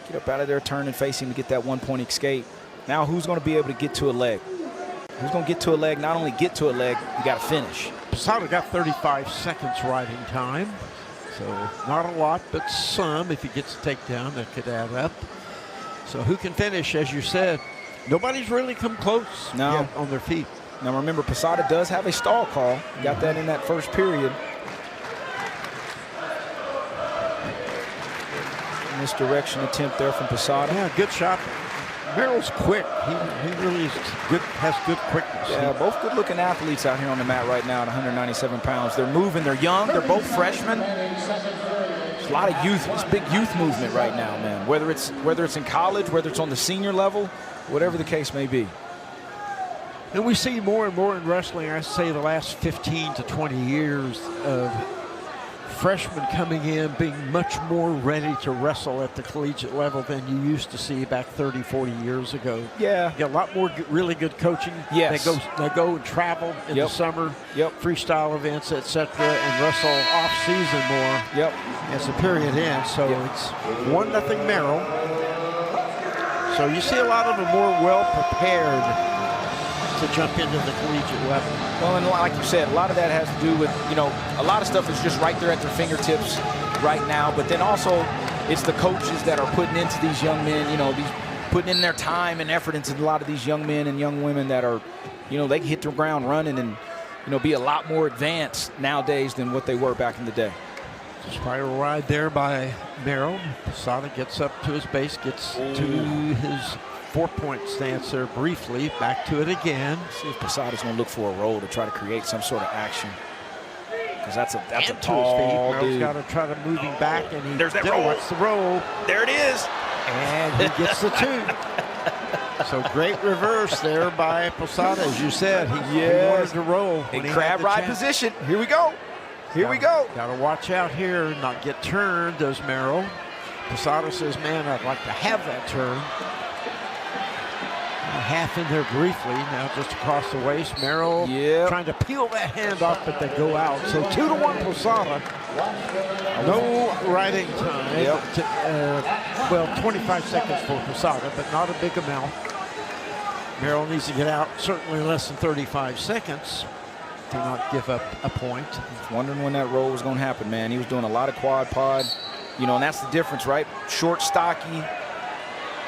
Get up out of there, turn and face him to get that 1-point escape. Now who's going to be able to get to a leg? Who's going to get to a leg? Not only get to a leg, you got to finish. Posada got 35 seconds riding time. So not a lot, but some. If he gets a takedown, that could add up. So who can finish? As you said, nobody's really come close yet on their feet. Now remember, Posada does have a stall call. Got that in that first period. Misdirection attempt there from Posada. Yeah, good shot. Merrill's quick. He really is good, has good quickness. Yeah, both good-looking athletes out here on the mat right now at 197 pounds. They're moving. They're young. They're both freshmen. There's a lot of youth. It's big youth movement right now, man. Whether it's in college, whether it's on the senior level, whatever the case may be. And we see more and more in wrestling, I say the last 15 to 20 years, of freshmen coming in being much more ready to wrestle at the collegiate level than you used to see back 30, 40 years ago. Yeah. You got a lot more really good coaching. Yes. They go and travel in the summer, freestyle events, etc., and wrestle off-season more as the period ends. So it's 1-0 Merrill. So you see a lot of them more well-prepared to jump into the collegiate level. Well, and like you said, a lot of that has to do with, you know, a lot of stuff is just right there at their fingertips right now. But then also, it's the coaches that are putting into these young men, you know, putting in their time and effort into a lot of these young men and young women that are, you know, they can hit the ground running and, you know, be a lot more advanced nowadays than what they were back in the day. Spiral ride there by Merrill. Posada gets up to his base, gets to his 4-point stance there briefly, back to it again. See if Posada's going to look for a roll to try to create some sort of action. Because that's a tall dude. Merrill's got to try to move him back, and there's that roll. What's the roll? There it is. And he gets the 2. So great reverse there by Posada, as you said. He wanted to roll. In crab ride position. Here we go. Here we go. Got to watch out here, not get turned, does Merrill. Posada says, man, I'd like to have that turn. Half in there briefly, now just across the waist. Merrill trying to peel that hand off, but they go out. So 2-1 Posada. No riding time. Well, 25 seconds for Posada, but not a big amount. Merrill needs to get out certainly less than 35 seconds to not give up a point. Wondering when that roll was going to happen, man. He was doing a lot of quad pod, you know, and that's the difference, right? Short, stocky.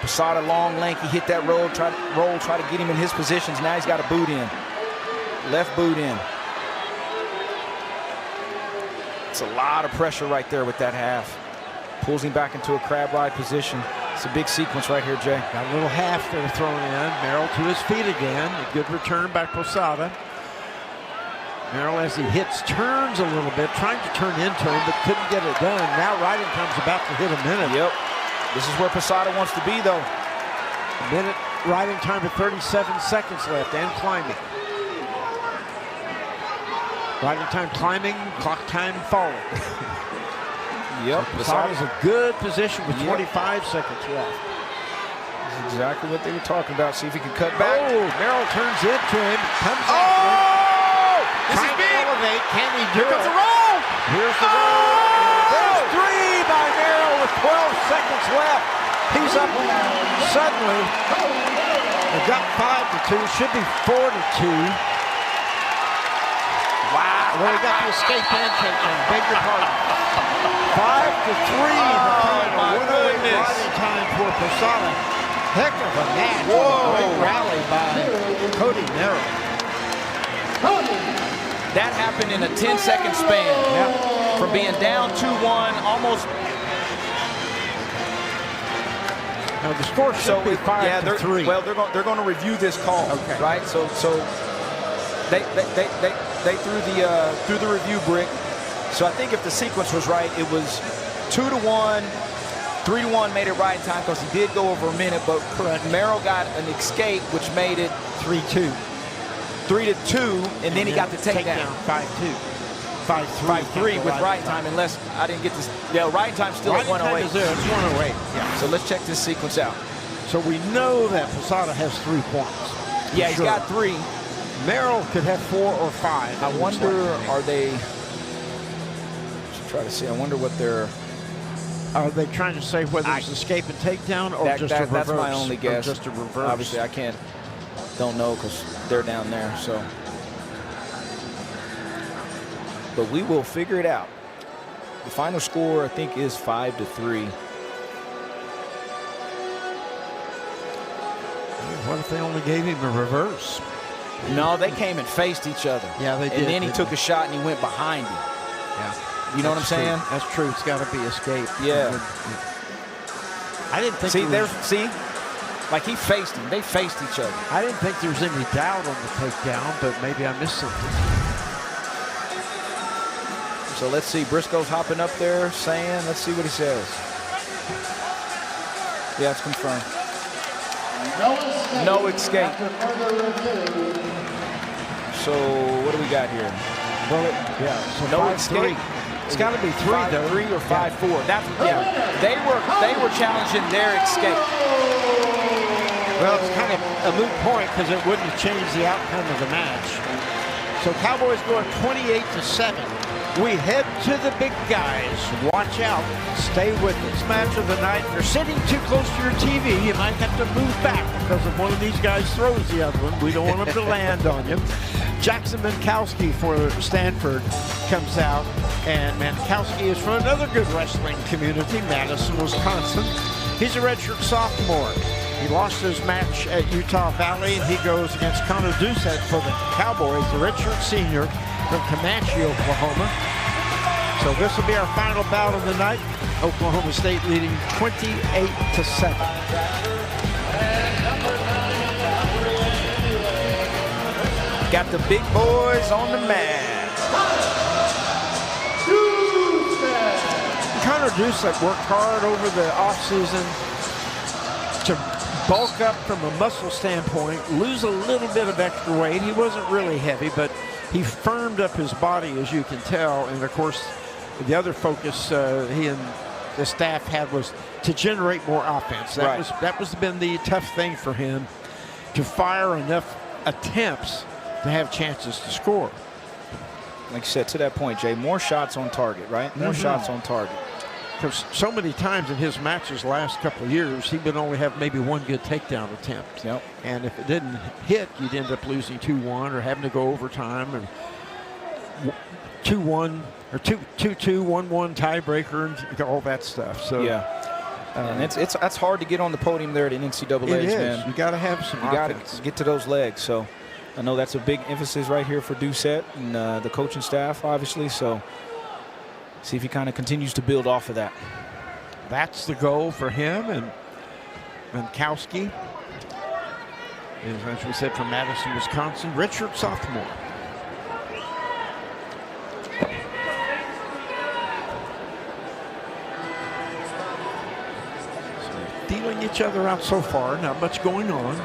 Posada, long, lanky, hit that roll, try to get him in his positions. Now he's got a boot in. Left boot in. It's a lot of pressure right there with that half. Pulls him back into a crab ride position. It's a big sequence right here, Jay. Got a little half there thrown in. Merrill to his feet again. A good return by Posada. Merrill, as he hits, turns a little bit, trying to turn into him, but couldn't get it done. Now riding time's about to hit a minute. Yep. This is where Posada wants to be, though. A minute riding time with 37 seconds left and climbing. Riding time climbing, clock time falling. Yep. Posada's a good position with 25 seconds left. That's exactly what they were talking about. See if he can cut back. Oh, Merrill turns into him, comes Oh! This is trying to big. elevate. Can he do Here comes it? the roll. Here's the roll. There's 3 by Merrill with 12 seconds left. He's up suddenly. They've got 5-2. Should be 4-2. Wow. Well, he got the escape and takedown. Beg your pardon. 5-3. my 108 goodness. riding time for Posada. Heck of a match. Whoa. Great rally by Cody Merrill. That happened in a 10-second span. Yeah. From being down 2-1, almost. Now the score should be 5-3. Well, they're going to review this call, Okay. right? So they threw the review brick. So I think if the sequence was right, it was 2-1, 3-1 made it right time because he did go over a minute, but Merrill got an escape, which made it 3-2. 3-2, and then he got the takedown. 5-2. 5-3 with right time, unless I didn't get this. Yeah, right time still at Riding time is 108. there. It's 108. Yeah. So let's check this sequence out. So we know that Posada has 3 points. Yeah, he's Sure. got 3. Merrill could have 4 or 5. I wonder, are they? Let's try to see. I wonder what they're. Are they trying to say whether it's escape and takedown or just a reverse? That's my only guess. Or just a reverse. Obviously, I don't know because they're down there. So, but we will figure it out. The final score, I think, is 5-3. What if they only gave him a reverse? No, they came and faced each other. Yeah, they did. And then he took a shot and he went behind him. Yeah. You know what I'm saying? That's true. It's got to be escape. Yeah. I didn't think. Like he faced him. They faced each other. I didn't think there was any doubt on the takedown, but maybe I missed something. So let's see. Briscoe's hopping up there saying, let's see what he says. Yeah, it's confirmed. No escape. So what do we got here? Well, so No 5-3. escape. It's got to be 3 though. 3 or 5-4. That's They were challenging their escape. Well, it's kind of a moot point because it wouldn't have changed the outcome of the match. So Cowboys go up 28-7. We head to the big guys. Watch out. Stay with us. Match of the night. If you're sitting too close to your TV, you might have to move back because if one of these guys throws the other one, we don't want them to land on you. Jackson Mankowski for Stanford comes out, and Mankowski is from another good wrestling community, Madison, Wisconsin. He's a redshirt sophomore. He lost his match at Utah Valley, and he goes against Connor Doucette for the Cowboys, the redshirt senior from Comanche, Oklahoma. So this will be our final bout of the night. Oklahoma State leading 28-7. Got the big boys on the mat. Connor Doucette worked hard over the offseason to bulk up from a muscle standpoint, lose a little bit of extra weight. He wasn't really heavy, but he firmed up his body, as you can tell. And of course, the other focus he and the staff had was to generate more offense. That was been the tough thing for him, to fire enough attempts to have chances to score. Like you said, to that point, Jay, more shots on target, right? More shots on target. Because so many times in his matches the last couple of years, he would only have maybe one good takedown attempt. Yep. And if it didn't hit, you'd end up losing 2-1 or having to go overtime, and 2-1 or 2-2, 1-1 tiebreaker, and all that stuff. So yeah. And it's hard to get on the podium there at an NCAA, it is. man. You got to have some You got offense. to get to those legs. So I know that's a big emphasis right here for Doucette and the coaching staff, obviously. So see if he kind of continues to build off of that. That's the goal for him. And Mankowski is, as we said, from Madison, Wisconsin, redshirt sophomore. feeling each other out so far. Not much going on.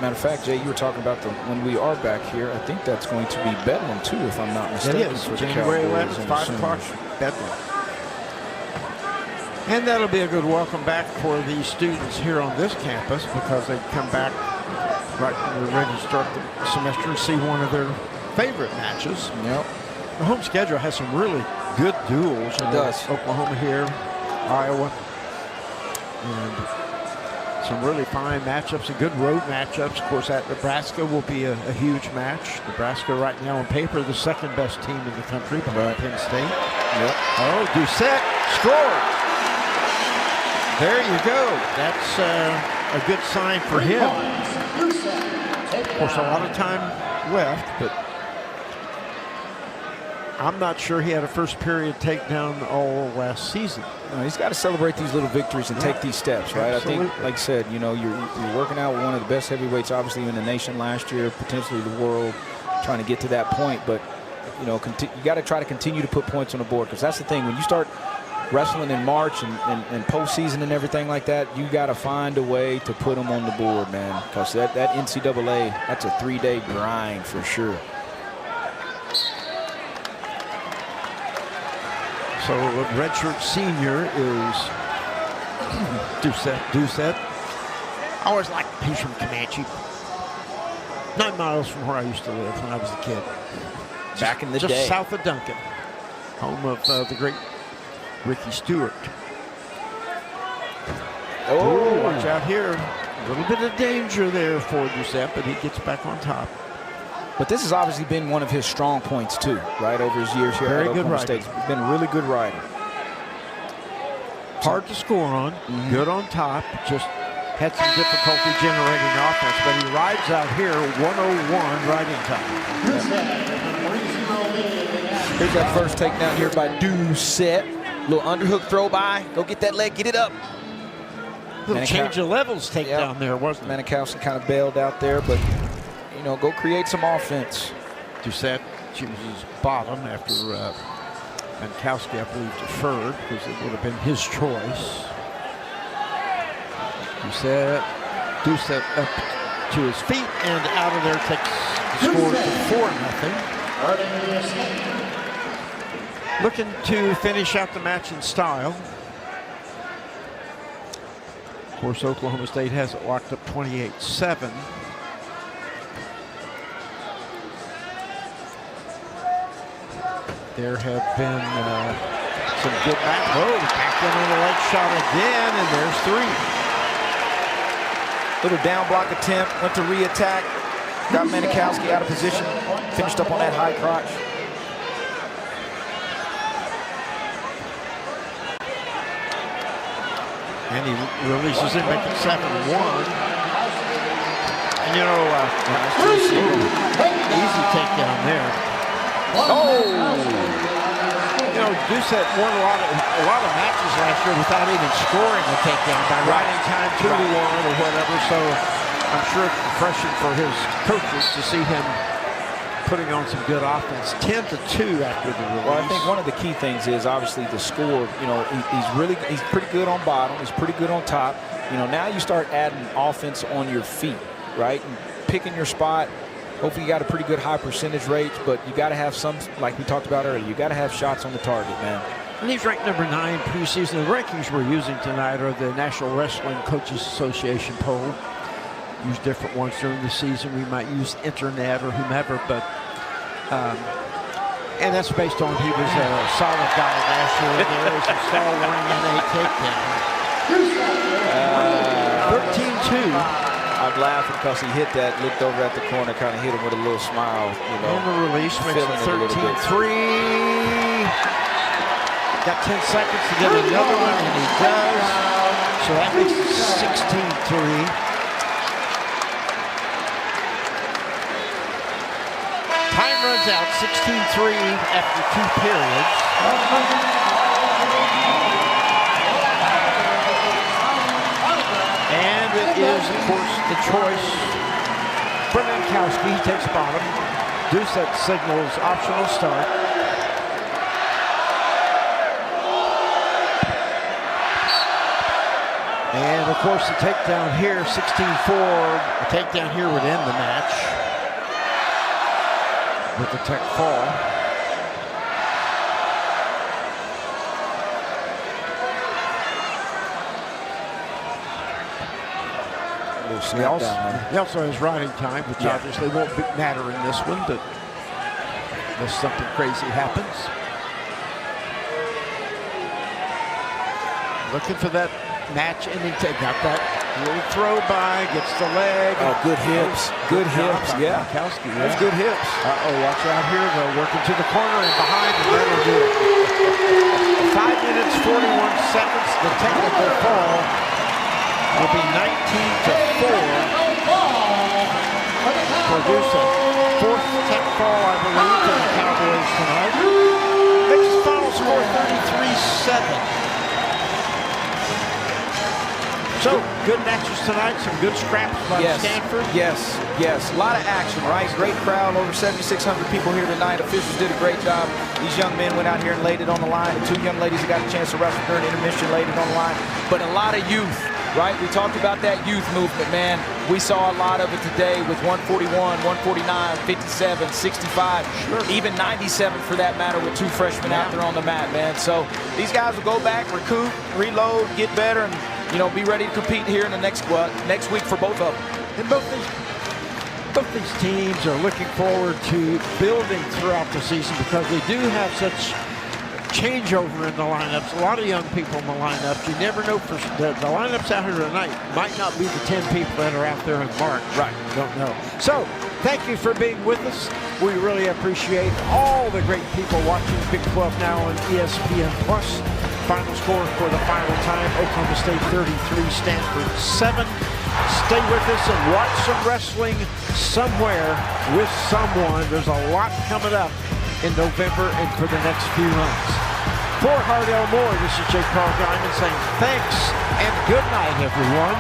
Matter of fact, Jay, you were talking about when we are back here. I think that's going to be Bedlam too, if I'm not mistaken. It is. January 11th, 5 o'clock, Bedlam. And that'll be a good welcome back for the students here on this campus, because they come back right when we're ready to start the semester and see one of their favorite matches. Yep. The home schedule has some really good duels. It does. Oklahoma here, Iowa, and some really fine matchups and good road matchups. Of course, at Nebraska will be a huge match. Nebraska right now on paper the second best team in the country behind Penn State. Yep. Oh, Doucette scored. There you go. That's a good sign for him. Of course, a lot of time left, but I'm not sure he had a first period takedown all last season. He's got to celebrate these little victories and take these steps, right? Absolutely. I think, like I said, you know, you're working out with one of the best heavyweights, obviously, in the nation last year, potentially the world, trying to get to that point. But, you know, you got to try to continue to put points on the board, because that's the thing. When you start wrestling in March and postseason and everything like that, you got to find a way to put them on the board, man, because that NCAA, that's a 3-day grind for sure. So a redshirt senior is Doucette. I always liked him. He's from Comanche. 9 miles from where I used to live when I was a kid. Back in the just day. south of Duncan, home of the great Ricky Stewart. Oh, watch out here. A little bit of danger there for Doucette, but he gets back on top. But this has obviously been one of his strong points too, right, over his years here at Oklahoma State. He's been a really good rider. Hard to score on, good on top, just had some difficulty generating offense, but he rides out here 101 riding time. Here's that first takedown here by Doucette. Little underhook throw by. Go get that leg, get it up. Little change of levels takedown there, wasn't it? Manikowski kind of bailed out there, but you know, go create some offense. Doucette chooses bottom after Manikowski, I believe, deferred, because it would have been his choice. Doucette up to his feet and out of there, takes the score to 4-0. Looking to finish out the match in style. Of course, Oklahoma State has it locked up 28-7. There have been some good back. Oh, back in on the leg shot again, and there's 3. Little down block attempt, went to re-attack, got Manikowski out of position, finished up on that high crotch. And he releases it, making 7-1. And you know, easy takedown there. Oh! You know, Doucette won a lot of matches last year without even scoring a takedown by riding time 2-1 or whatever. So I'm sure it's refreshing for his coaches to see him putting on some good offense. 10-2 after the release. Well, I think one of the key things is obviously the score. You know, he's pretty good on bottom. He's pretty good on top. You know, now you start adding offense on your feet, right? And picking your spot. Hopefully you got a pretty good high percentage rate, but you got to have some, like we talked about earlier, you got to have shots on the target, man. And he's ranked number 9 preseason. The rankings we're using tonight are the National Wrestling Coaches Association poll. Use different ones during the season. We might use internet or whomever, but and that's based on he was a solid guy last year. There was a star winning a takedown. 13-2. I'm laughing because he hit that, looked over at the corner, kind of hit him with a little smile, you know. And the release makes it 13-3. Got 10 seconds to get another one, and he does. So that makes it 16-3. Time runs out, 16-3 after 2 periods. And it is, of course, the choice. Manikowski, he takes bottom. Doucette signals optional start. of course, the takedown here, 16-4. The takedown here would end the match with the tech fall. He also has riding time, which obviously won't matter in this one, but unless something crazy happens. Looking for that match-ending take. Got that little throw by, gets the leg. Oh, good hips. Good hips, yeah. Kowski, That's good hips. Uh-oh, watch out here, though. Working to the corner and behind, and that'll do it. 5 minutes, 41 seconds. The technical fall will be 19-4. Produce a fourth tech fall, I believe, for the Cowboys tonight. Makes the final score 33-7. So, good matches tonight, some good scraps by Stanford. Yes, a lot of action, right? Great crowd, over 7,600 people here tonight. Officials did a great job. These young men went out here and laid it on the line. The two young ladies that got a chance to wrestle during intermission laid it on the line. But a lot of youth, right? We talked about that youth movement, man. We saw a lot of it today with 141, 149, 57, 65, even 97 for that matter, with two freshmen out there on the mat, man. So these guys will go back, recoup, reload, get better, and be ready to compete here in the next week for both of them. And both these teams are looking forward to building throughout the season because they do have such changeover in the lineups. A lot of young people in the lineups. You never know for the lineups out here tonight might not be the 10 people that are out there in March. Right. Don't know. So, thank you for being with us. We really appreciate all the great people watching Big 12 now on ESPN+. Final score for the final time, Oklahoma State 33, Stanford 7. Stay with us and watch some wrestling somewhere with someone. There's a lot coming up in November and for the next few months. For Hardell Moore, this is J. Carl Diamond saying thanks and good night, everyone.